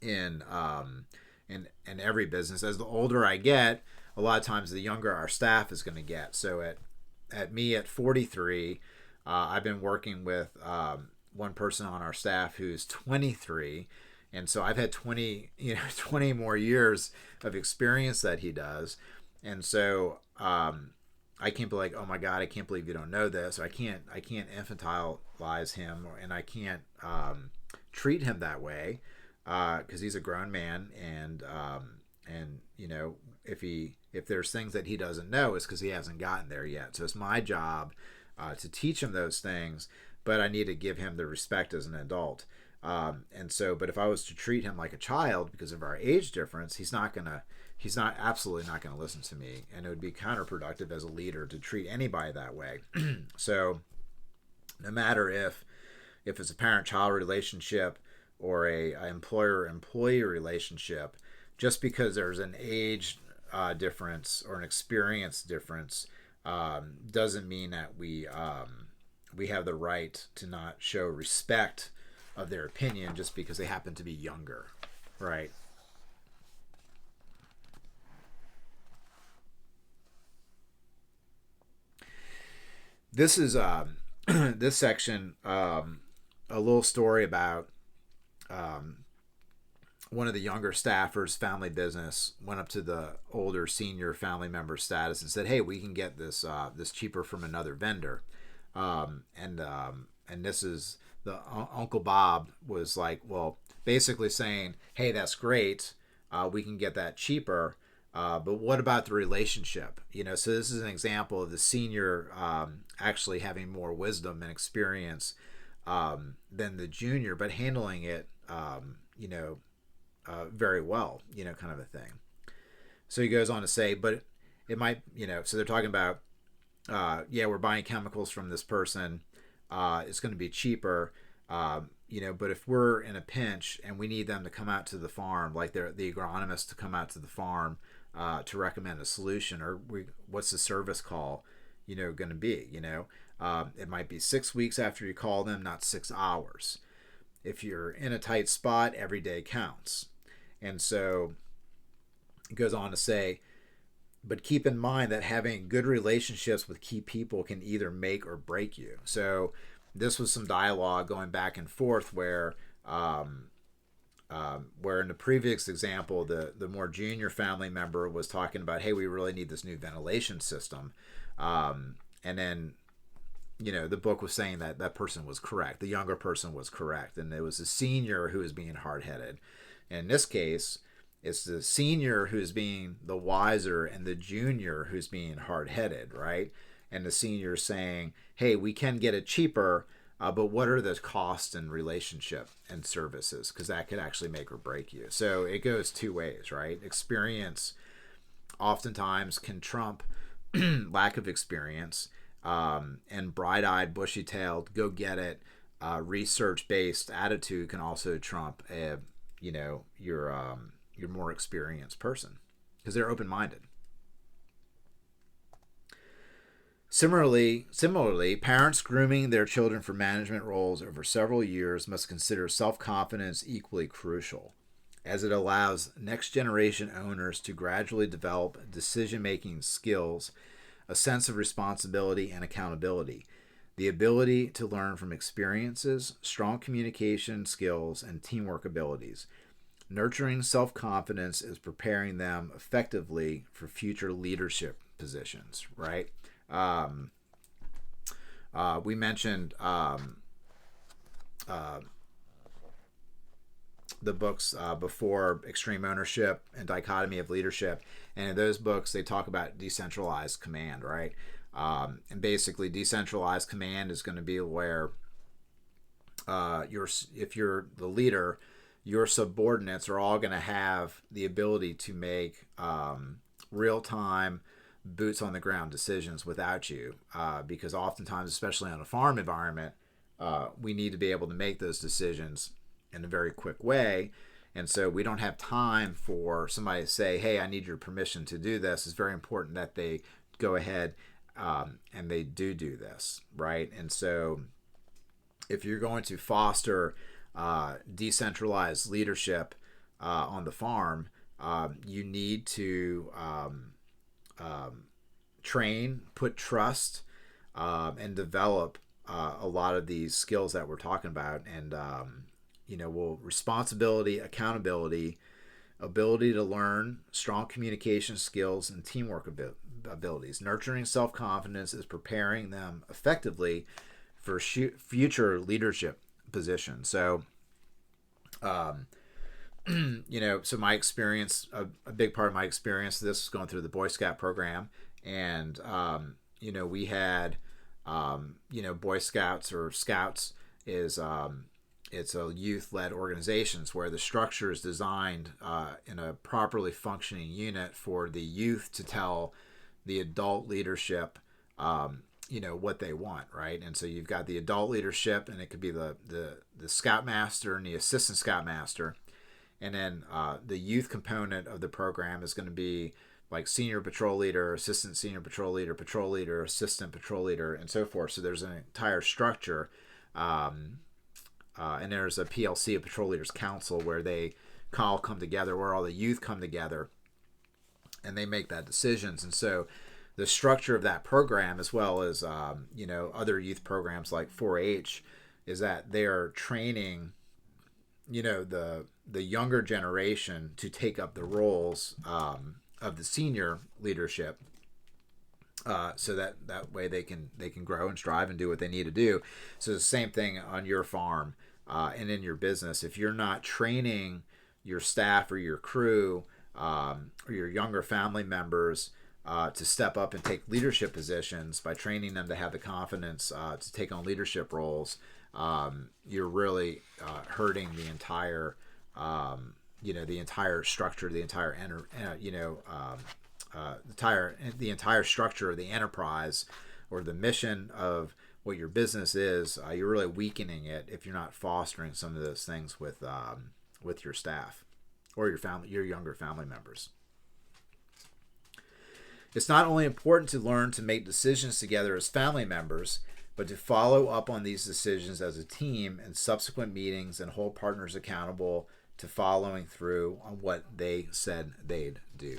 in every business. As the older I get, a lot of times the younger our staff is going to get. So at me at 43, I've been working with one person on our staff who's 23, and so I've had 20 more years of experience that he does, and so I can't be like, oh my God, I can't believe you don't know this. Or I can't infantilize him, and I can't treat him that way. Because he's a grown man, and if there's things that he doesn't know, it's because he hasn't gotten there yet. So it's my job to teach him those things, but I need to give him the respect as an adult. But if I was to treat him like a child because of our age difference, he's absolutely not gonna listen to me, and it would be counterproductive as a leader to treat anybody that way. So no matter if it's a parent-child relationship or a employer-employee relationship, just because there's an age difference or an experience difference doesn't mean that we have the right to not show respect of their opinion just because they happen to be younger, right? This is this section, a little story about one of the younger staffers, family business, went up to the older senior family member status and said, "Hey, we can get this cheaper from another vendor." And this is the Uncle Bob was like, well, basically saying, "Hey, that's great. We can get that cheaper." But what about the relationship? So this is an example of the senior actually having more wisdom and experience than the junior, but handling it, very well, kind of a thing. So he goes on to say, but it might, so they're talking about, we're buying chemicals from this person. It's going to be cheaper, but if we're in a pinch and we need them to come out to the farm, like the agronomist to come out to the farm to recommend a solution, or what's the service call, going to be, it might be 6 weeks after you call them, not 6 hours. If you're in a tight spot, every day counts. And so it goes on to say, but keep in mind that having good relationships with key people can either make or break you. So this was some dialogue going back and forth where in the previous example, the more junior family member was talking about, hey, we really need this new ventilation system. And then, the book was saying that that person was correct. The younger person was correct. And it was the senior who was being hard-headed. And in this case, it's the senior who's being the wiser and the junior who's being hard-headed, right? And the senior saying, hey, we can get it cheaper, but what are the costs and relationship and services? Because that could actually make or break you. So it goes two ways, right? Experience oftentimes can trump lack of experience, and bright-eyed, bushy-tailed, go-get-it, research-based attitude can also trump your more experienced person because they're open-minded. Similarly, parents grooming their children for management roles over several years must consider self-confidence equally crucial, as it allows next-generation owners to gradually develop decision-making skills, a sense of responsibility and accountability, the ability to learn from experiences, strong communication skills, and teamwork abilities. Nurturing self-confidence is preparing them effectively for future leadership positions, right? We mentioned the books before, Extreme Ownership and Dichotomy of Leadership. And in those books, they talk about decentralized command, right? And basically, decentralized command is going to be where if you're the leader, your subordinates are all going to have the ability to make real-time, boots-on-the-ground decisions without you, because oftentimes, especially on a farm environment, we need to be able to make those decisions in a very quick way. And so we don't have time for somebody to say, hey, I need your permission to do this. It's very important that they go ahead and they do this, right? And so if you're going to foster decentralized leadership on the farm, you need to train, put trust, and develop a lot of these skills that we're talking about. And responsibility, accountability, ability to learn, strong communication skills, and teamwork abilities. Nurturing self-confidence is preparing them effectively for future leadership positions. So, so my experience, a big part of my experience, this was going through the Boy Scout program, and we had, Boy Scouts or Scouts is it's a youth-led organizations where the structure is designed in a properly functioning unit for the youth to tell the adult leadership, what they want, right? And so you've got the adult leadership, and it could be the scoutmaster and the assistant scoutmaster, and then the youth component of the program is going to be like senior patrol leader, assistant senior patrol leader, assistant patrol leader, and so forth. So there's an entire structure. And there's a PLC, a Patrol Leaders Council, where they all come together, where all the youth come together, and they make that decisions. And so the structure of that program, as well as other youth programs like 4-H, is that they are training the younger generation to take up the roles of the senior leadership, so that way they can grow and strive and do what they need to do. So the same thing on your farm and in your business. If you're not training your staff or your crew or your younger family members to step up and take leadership positions by training them to have the confidence to take on leadership roles, you're really hurting the entire the entire structure, the entire the entire structure of the enterprise or the mission of what your business is. You're really weakening it if you're not fostering some of those things with your staff or your younger family members. It's not only important to learn to make decisions together as family members, but to follow up on these decisions as a team in subsequent meetings and hold partners accountable to following through on what they said they'd do.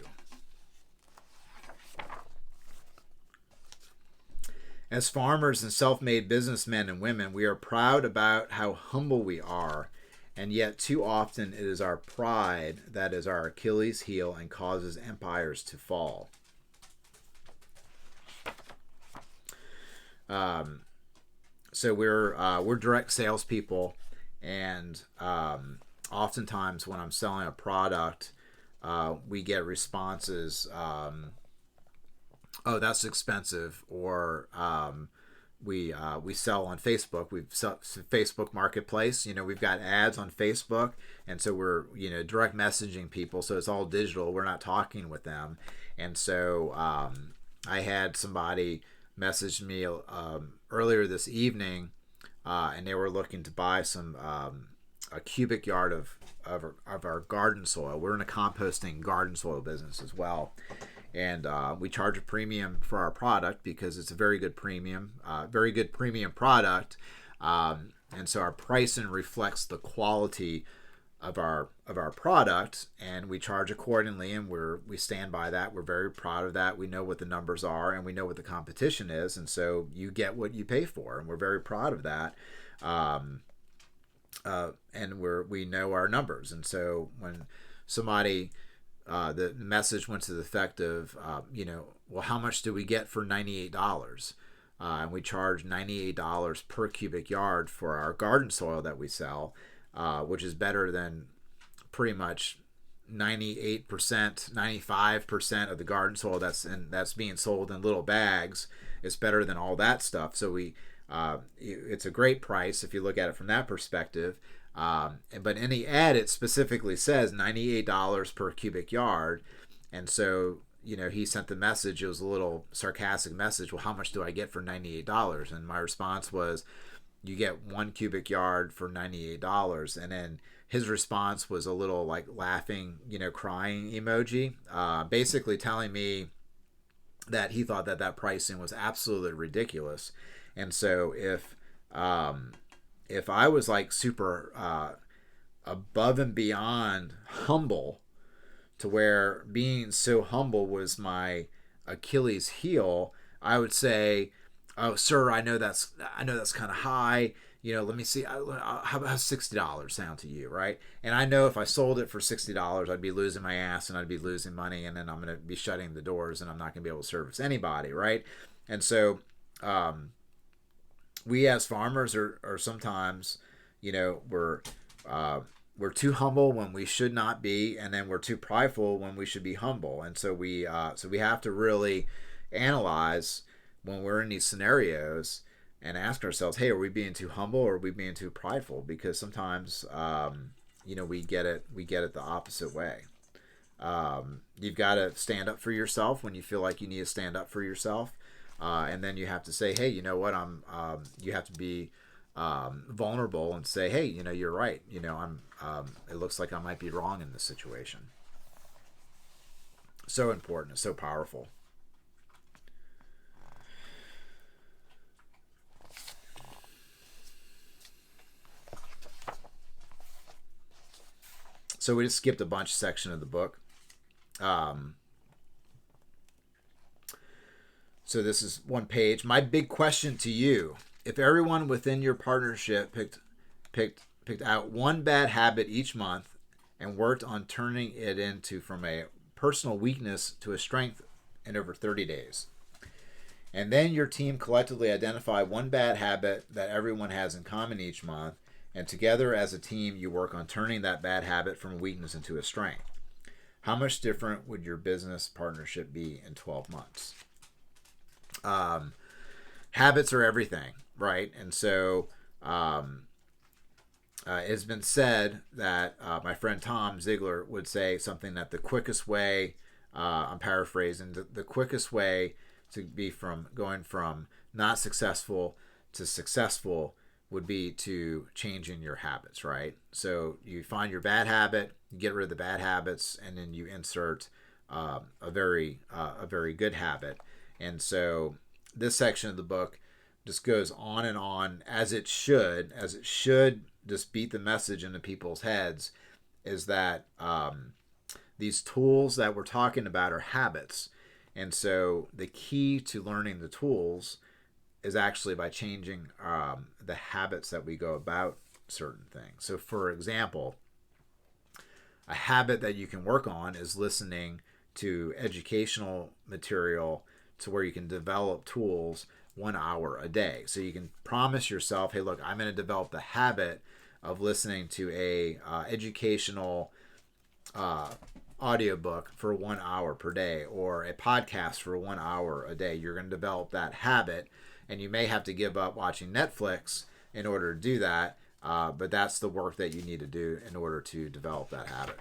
As farmers and self-made businessmen and women, we are proud about how humble we are, and yet too often it is our pride that is our Achilles heel and causes empires to fall. So we're direct salespeople, and oftentimes when I'm selling a product, we get responses, "Oh, that's expensive," or we sell on Facebook. We've Facebook Marketplace. We've got ads on Facebook, and so we're direct messaging people. So it's all digital. We're not talking with them, and so I had somebody message me earlier this evening, and they were looking to buy a cubic yard of our garden soil. We're in a composting garden soil business as well, and we charge a premium for our product because it's a very good premium product, and so our pricing reflects the quality of our product, and we charge accordingly, and we stand by that. We're very proud of that. We know what the numbers are, and we know what the competition is, and so you get what you pay for, and we're very proud of that. And we know our numbers, and so when somebody the message went to the effect of well, how much do we get for $98? And we charge $98 per cubic yard for our garden soil that we sell, which is better than pretty much 98%, 95% of the garden soil that's being sold in little bags. It's better than all that stuff. So it's a great price if you look at it from that perspective. But in the ad, it specifically says $98 per cubic yard, and so he sent the message. It was a little sarcastic message. Well, how much do I get for $98? And my response was, you get 1 cubic yard for $98. And then his response was a little like laughing, crying emoji, basically telling me that he thought that pricing was absolutely ridiculous. And so if I was like super above and beyond humble, to where being so humble was my Achilles heel, I would say, "Oh, sir, I know that's kind of high. Let me see. How about $60 sound to you, right?" And I know if I sold it for $60, I'd be losing my ass and I'd be losing money, and then I'm going to be shutting the doors and I'm not going to be able to service anybody, right? And so we as farmers are sometimes, we're too humble when we should not be, and then we're too prideful when we should be humble. And so we have to really analyze when we're in these scenarios and ask ourselves, hey, are we being too humble or are we being too prideful? Because sometimes we get it the opposite way. You've got to stand up for yourself when you feel like you need to stand up for yourself, and then you have to say, hey, you know what, you have to be vulnerable and say, hey, you're right. It looks like I might be wrong in this situation. So important. It's so powerful. So we just skipped a bunch section of the book. So this is one page. My big question to you: if everyone within your partnership picked picked out one bad habit each month and worked on turning it into from a personal weakness to a strength in over 30 days. And then your team collectively identify one bad habit that everyone has in common each month, and together as a team you work on turning that bad habit from a weakness into a strength. How much different would your business partnership be in 12 months? Habits are everything, right? And so it's been said that my friend Tom Ziegler would say something that the quickest way, I'm paraphrasing, the quickest way to be from going from not successful to successful would be to changing your habits, right? So you find your bad habit, you get rid of the bad habits, and then you insert a very good habit. And so this section of the book just goes on and on as it should just beat the message into people's heads, is that these tools that we're talking about are habits. And so the key to learning the tools is actually by changing the habits that we go about certain things. So for example, a habit that you can work on is listening to educational material to where you can develop tools 1 hour a day. So you can promise yourself, hey, look, I'm going to develop the habit of listening to a educational audiobook for 1 hour per day, or a podcast for 1 hour a day. You're going to develop that habit, and you may have to give up watching Netflix in order to do that, but that's the work that you need to do in order to develop that habit.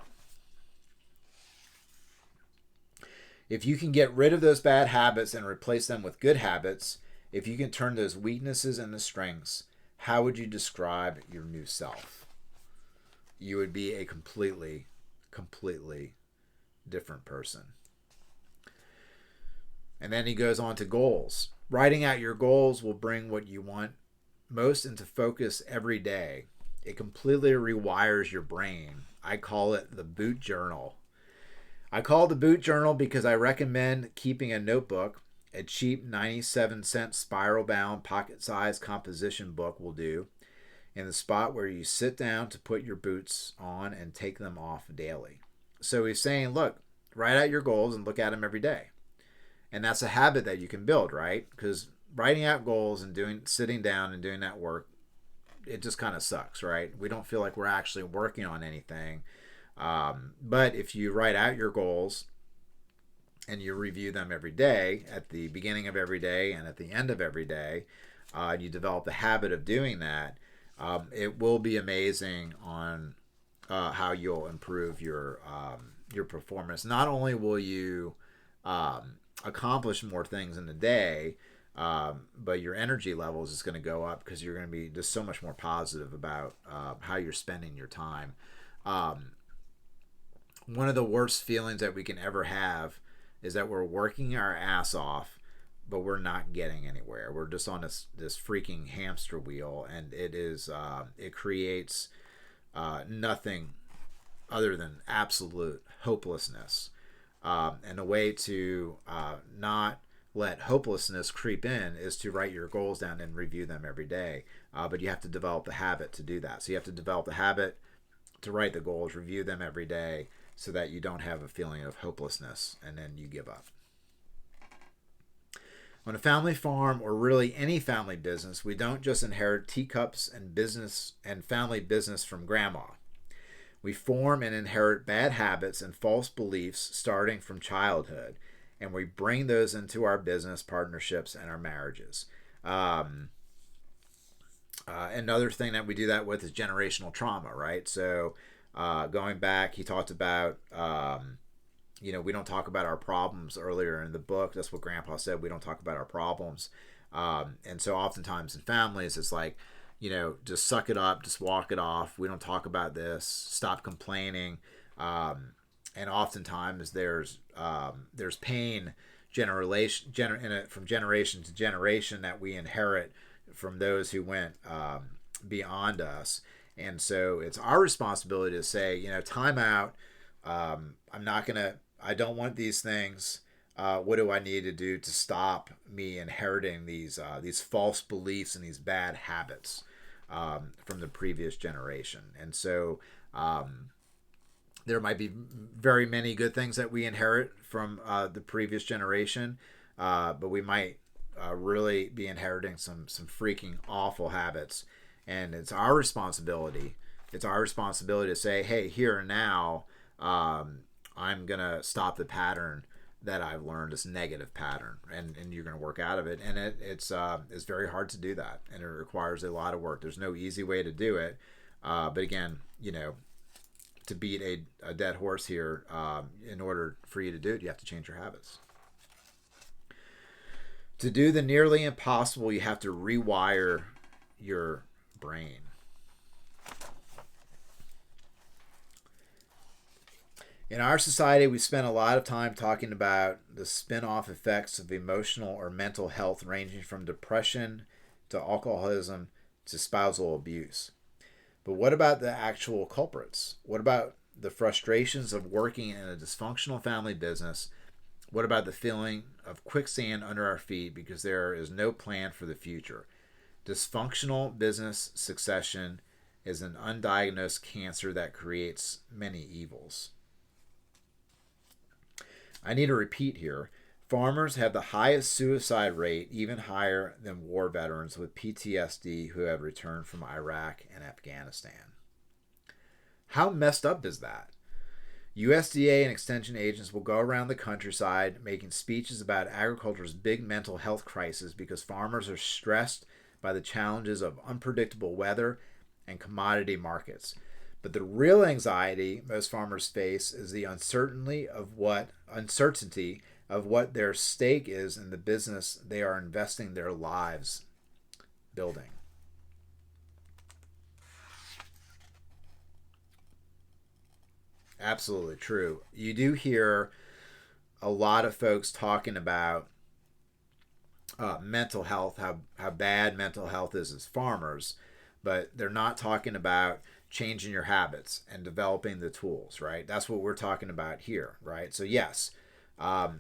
If you can get rid of those bad habits and replace them with good habits, if you can turn those weaknesses into strengths, how would you describe your new self? You would be a completely different person. And then he goes on to goals. Writing out your goals will bring what you want most into focus every day. It completely rewires your brain. I call it the boot journal. I call it the boot journal because I recommend keeping a notebook. A cheap 97-cent spiral-bound pocket-sized composition book will do, in the spot where you sit down to put your boots on and take them off daily. So he's saying, look, write out your goals and look at them every day. And that's a habit that you can build, right? Because writing out goals and sitting down and doing that work, it just kind of sucks, right? We don't feel like we're actually working on anything. But if you write out your goals and you review them every day, at the beginning of every day and at the end of every day, and you develop the habit of doing that, it will be amazing on how you'll improve your performance. Not only will you accomplish more things in the day, but your energy levels is going to go up because you're going to be just so much more positive about how you're spending your time. One of the worst feelings that we can ever have is that we're working our ass off, but we're not getting anywhere. We're just on this freaking hamster wheel, and it creates nothing other than absolute hopelessness. And a way to not let hopelessness creep in is to write your goals down and review them every day. But you have to develop the habit to do that. So you have to develop the habit to write the goals, review them every day, so that you don't have a feeling of hopelessness and then you give up. On a family farm, or really any family business, we don't just inherit teacups and business and family business from grandma. We form and inherit bad habits and false beliefs starting from childhood, and we bring those into our business partnerships and our marriages. Another thing that we do that with is generational trauma, right? So going back, he talked about, we don't talk about our problems earlier in the book. That's what Grandpa said. We don't talk about our problems. And so oftentimes in families, it's like, just suck it up, just walk it off. We don't talk about this. Stop complaining. And oftentimes there's pain from generation to generation that we inherit from those who went beyond us. And so it's our responsibility to say, time out. I don't want these things. What do I need to do to stop me inheriting these false beliefs and these bad habits? from the previous generation. And so there might be very many good things that we inherit from the previous generation, but we might really be inheriting some freaking awful habits. And it's our responsibility. It's our responsibility to say, hey, here and now, I'm going to stop the pattern that I've learned, this negative pattern, and you're going to work out of it. And it's very hard to do that, and it requires a lot of work. There's no easy way to do it. But again, to beat a dead horse here, in order for you to do it, you have to change your habits. To do the nearly impossible, you have to rewire your brain. In our society, we spend a lot of time talking about the spin-off effects of emotional or mental health, ranging from depression to alcoholism to spousal abuse. But what about the actual culprits? What about the frustrations of working in a dysfunctional family business? What about the feeling of quicksand under our feet because there is no plan for the future? Dysfunctional business succession is an undiagnosed cancer that creates many evils. I need to repeat here. Farmers have the highest suicide rate, even higher than war veterans with PTSD who have returned from Iraq and Afghanistan. How messed up is that? USDA and extension agents will go around the countryside making speeches about agriculture's big mental health crisis because farmers are stressed by the challenges of unpredictable weather and commodity markets. But the real anxiety most farmers face is the uncertainty of what their stake is in the business they are investing their lives building. Absolutely true. You do hear a lot of folks talking about mental health, how bad mental health is as farmers, but they're not talking about changing your habits and developing the tools, right? That's what we're talking about here, right? So yes,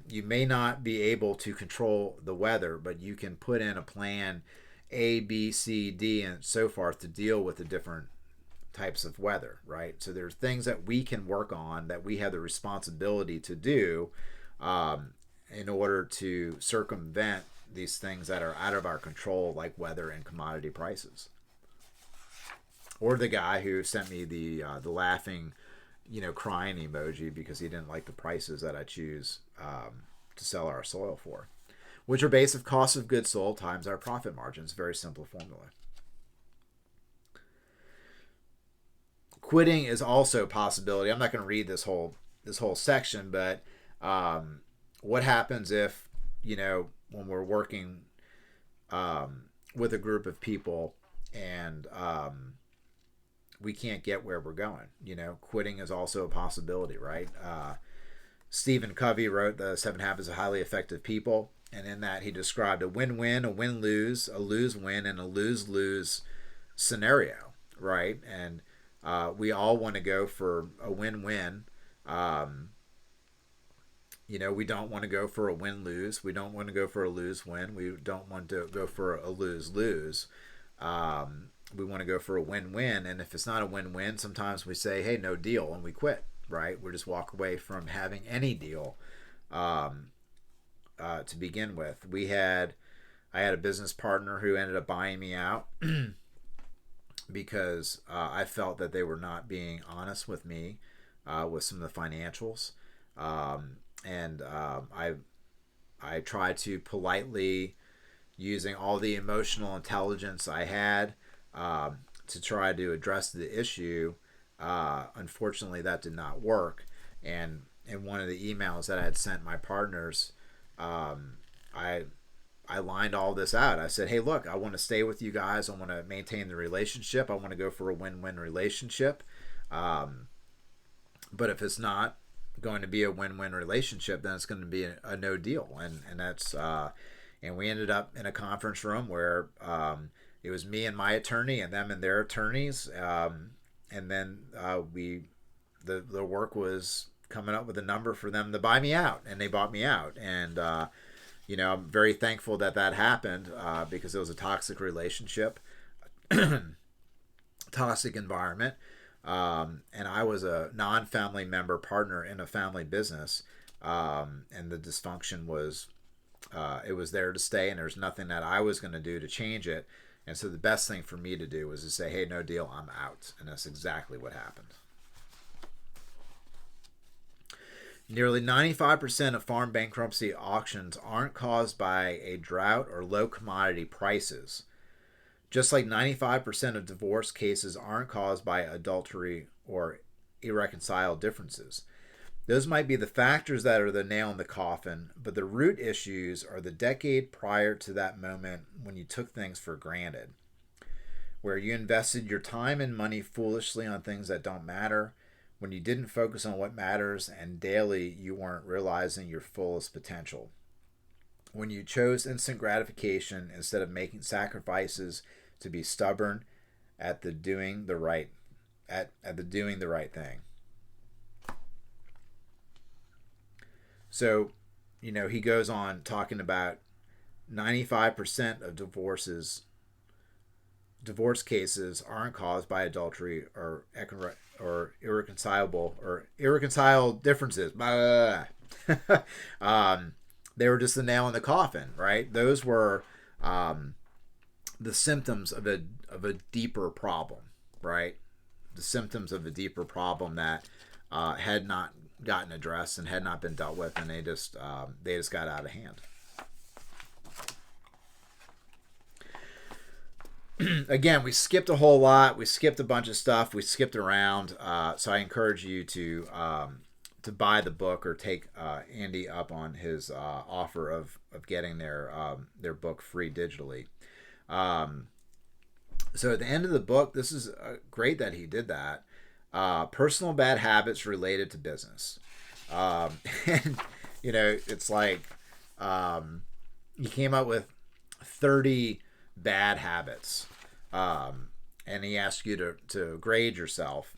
you may not be able to control the weather, but you can put in a plan A, B, C, D, and so forth to deal with the different types of weather, right? So there's things that we can work on that we have the responsibility to do in order to circumvent these things that are out of our control, like weather and commodity prices. Or the guy who sent me the laughing, crying emoji because he didn't like the prices that I choose to sell our soil for, which are based on cost of goods sold times our profit margins. Very simple formula. Quitting is also a possibility. I'm not going to read this whole section, but what happens if, when we're working with a group of people and we can't get where we're going? Quitting is also a possibility, right? Stephen Covey wrote The 7 Habits of Highly Effective People, and in that he described a win-win, a win-lose, a lose-win, and a lose-lose scenario, right? And we all want to go for a win-win. We don't want to go for a win-lose. We don't want to go for a lose-win. We don't want to go for a lose-lose. We want to go for a win-win. And if it's not a win-win, sometimes we say, hey, no deal, and we quit, right? We just walk away from having any deal to begin with. I had a business partner who ended up buying me out because I felt that they were not being honest with me with some of the financials. I tried to politely, using all the emotional intelligence I had, to try to address the issue. Unfortunately, that did not work. And in one of the emails that I had sent my partners, I lined all this out. I said, hey, look, I want to stay with you guys. I want to maintain the relationship. I want to go for a win-win relationship. But if it's not going to be a win-win relationship, then it's going to be a no deal. And that's and we ended up in a conference room where it was me and my attorney and them and their attorneys. And then the work was coming up with a number for them to buy me out, and they bought me out. And I'm very thankful that happened because it was a toxic relationship. toxic environment. And I was a non-family member partner in a family business. And the dysfunction was, it was there to stay, and there's nothing that I was going to do to change it. And so the best thing for me to do was to say, hey, no deal, I'm out. And that's exactly what happened. Nearly 95% of farm bankruptcy auctions aren't caused by a drought or low commodity prices. Just like 95% of divorce cases aren't caused by adultery or irreconciled differences. Those might be the factors that are the nail in the coffin, but the root issues are the decade prior to that moment when you took things for granted, where you invested your time and money foolishly on things that don't matter, when you didn't focus on what matters, and daily you weren't realizing your fullest potential. When you chose instant gratification instead of making sacrifices to be stubborn at the doing the right thing. So, he goes on talking about 95% of divorce cases aren't caused by adultery or irreconciled differences. They were just the nail in the coffin, right? Those were the symptoms of a deeper problem, right? The symptoms of a deeper problem that had not gotten addressed and had not been dealt with, and they just got out of hand. Again, we skipped a whole lot. We skipped a bunch of stuff. We skipped around. So I encourage you to buy the book or take Andy up on his offer of getting their book free digitally. So at the end of the book, this is great that he did that. Personal bad habits related to business. And, it's like he came up with 30 bad habits. And he asked you to grade yourself.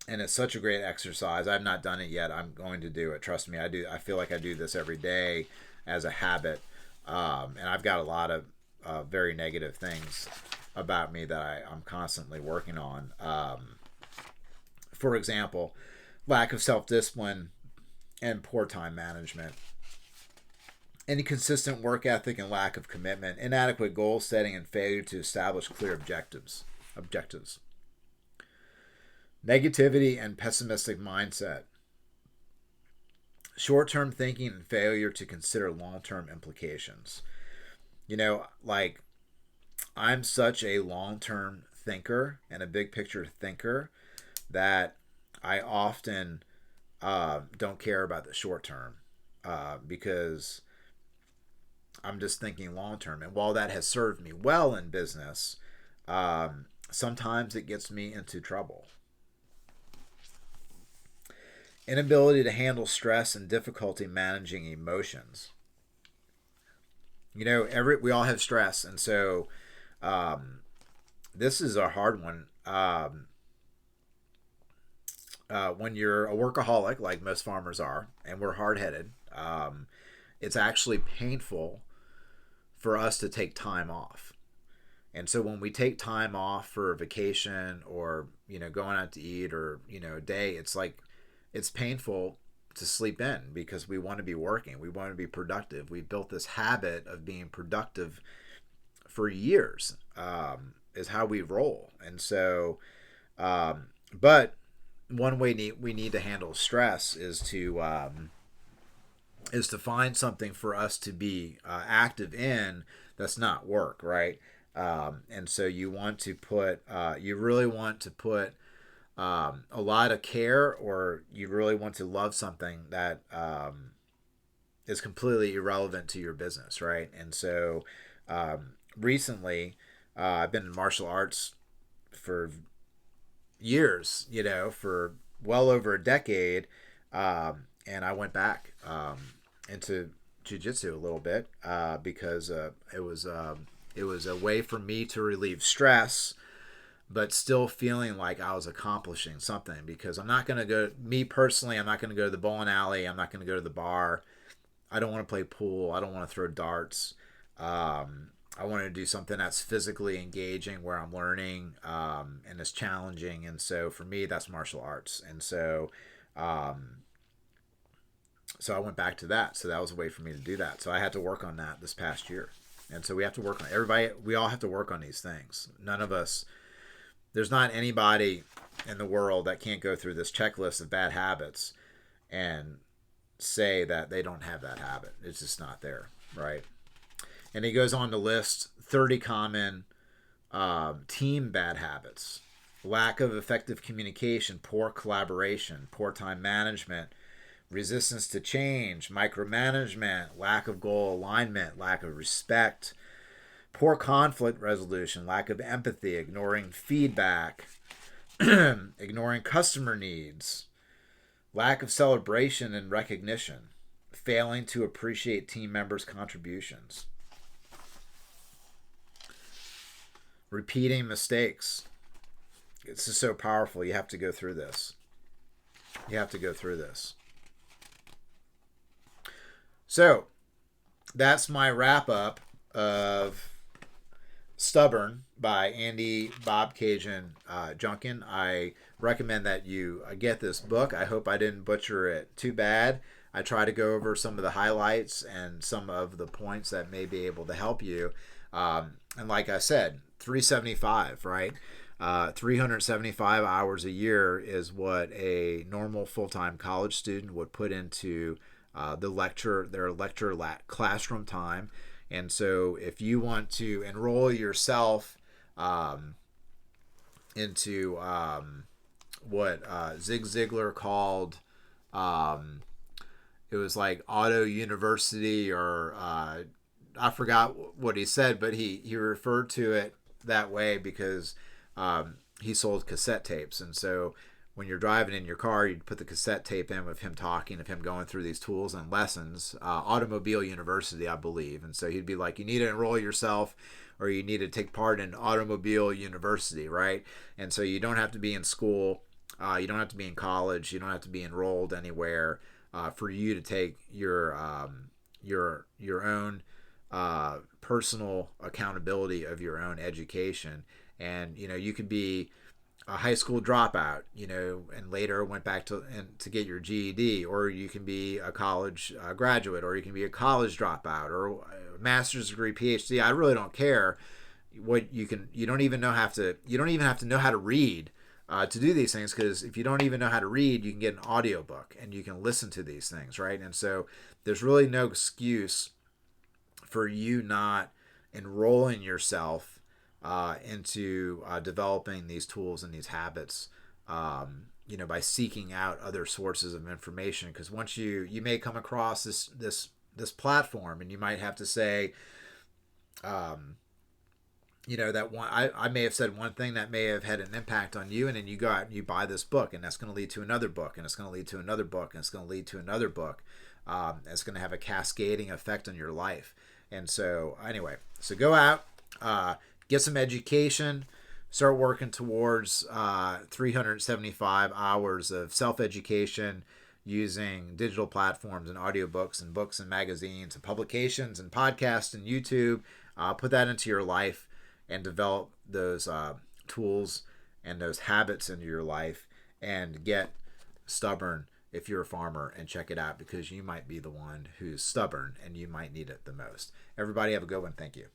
And it's such a great exercise. I've not done it yet. I'm going to do it. Trust me, I do. I feel like I do this every day as a habit. And I've got a lot of very negative things about me that I'm constantly working on. For example, lack of self-discipline and poor time management. Inconsistent work ethic and lack of commitment. Inadequate goal setting and failure to establish clear objectives. Negativity and pessimistic mindset. Short-term thinking and failure to consider long-term implications. I'm such a long-term thinker and a big picture thinker that I often don't care about the short term because I'm just thinking long term. And while that has served me well in business, sometimes it gets me into trouble. Inability to handle stress and difficulty managing emotions. We all have stress, and so this is a hard one. When you're a workaholic, like most farmers are, and we're hard-headed, it's actually painful for us to take time off. And so when we take time off for a vacation or, going out to eat or, a day, it's painful to sleep in because we want to be working. We want to be productive. We built this habit of being productive for years, is how we roll. And so, but one way we need to handle stress is to find something for us to be active in that's not work, right? And so you really want to put a lot of care, or you really want to love something that is completely irrelevant to your business, right? And so recently, I've been in martial arts for years, for well over a decade, and I went back into jiu-jitsu a little bit because it was a way for me to relieve stress, but still feeling like I was accomplishing something, because I'm not going to go to the bowling alley. I'm not going to go to the bar. I don't want to play pool. I don't want to throw darts. I wanted to do something that's physically engaging, where I'm learning, and it's challenging. And so for me, that's martial arts. And um, so I went back to that. So that was a way for me to do that. So I had to work on that this past year. And so we have to work on everybody. We all have to work on these things. None of us, there's not anybody in the world that can't go through this checklist of bad habits and say that they don't have that habit. It's just not there, right? And he goes on to list 30 common team bad habits: lack of effective communication, poor collaboration, poor time management, resistance to change, micromanagement, lack of goal alignment, lack of respect, poor conflict resolution, lack of empathy, ignoring feedback, ignoring customer needs, lack of celebration and recognition, failing to appreciate team members' contributions, repeating mistakes. It's just so powerful. You have to go through this. You have to go through this. So that's my wrap up of Stubborn by Andy Bob Cajun Junkin. I recommend that you get this book. I hope I didn't butcher it too bad. I try to go over some of the highlights and some of the points that may be able to help you. And like I said, 375, right? 375 hours a year is what a normal full-time college student would put into their lecture classroom time. And so if you want to enroll yourself into what Zig Ziglar called, it was like Auto University, or I forgot what he said, but he referred to it that way because he sold cassette tapes. And so when you're driving in your car, you'd put the cassette tape in of him talking, of him going through these tools and lessons, Automobile University, I believe. And so he'd be like, you need to enroll yourself, or you need to take part in Automobile University, right? And so you don't have to be in school, you don't have to be in college, you don't have to be enrolled anywhere for you to take your own personal accountability of your own education. And you could be a high school dropout, and later went back to get your GED, or you can be a college graduate, or you can be a college dropout, or a master's degree, PhD. I really don't care what you can. You don't even have to know how to read to do these things, because if you don't even know how to read, you can get an audiobook and you can listen to these things, right? And so there's really no excuse for you not enrolling yourself into developing these tools and these habits, by seeking out other sources of information. Because once you may come across this platform, and you might have to say, that one, I may have said one thing that may have had an impact on you, and then you go out and you buy this book, and that's going to lead to another book, and it's going to lead to another book, and it's going to lead to another book. It's going to have a cascading effect on your life. And so anyway, so go out, get some education, start working towards 375 hours of self-education using digital platforms and audiobooks and books and magazines and publications and podcasts and YouTube. Put that into your life and develop those tools and those habits into your life, and get stubborn if you're a farmer, and check it out, because you might be the one who's stubborn and you might need it the most. Everybody have a good one. Thank you.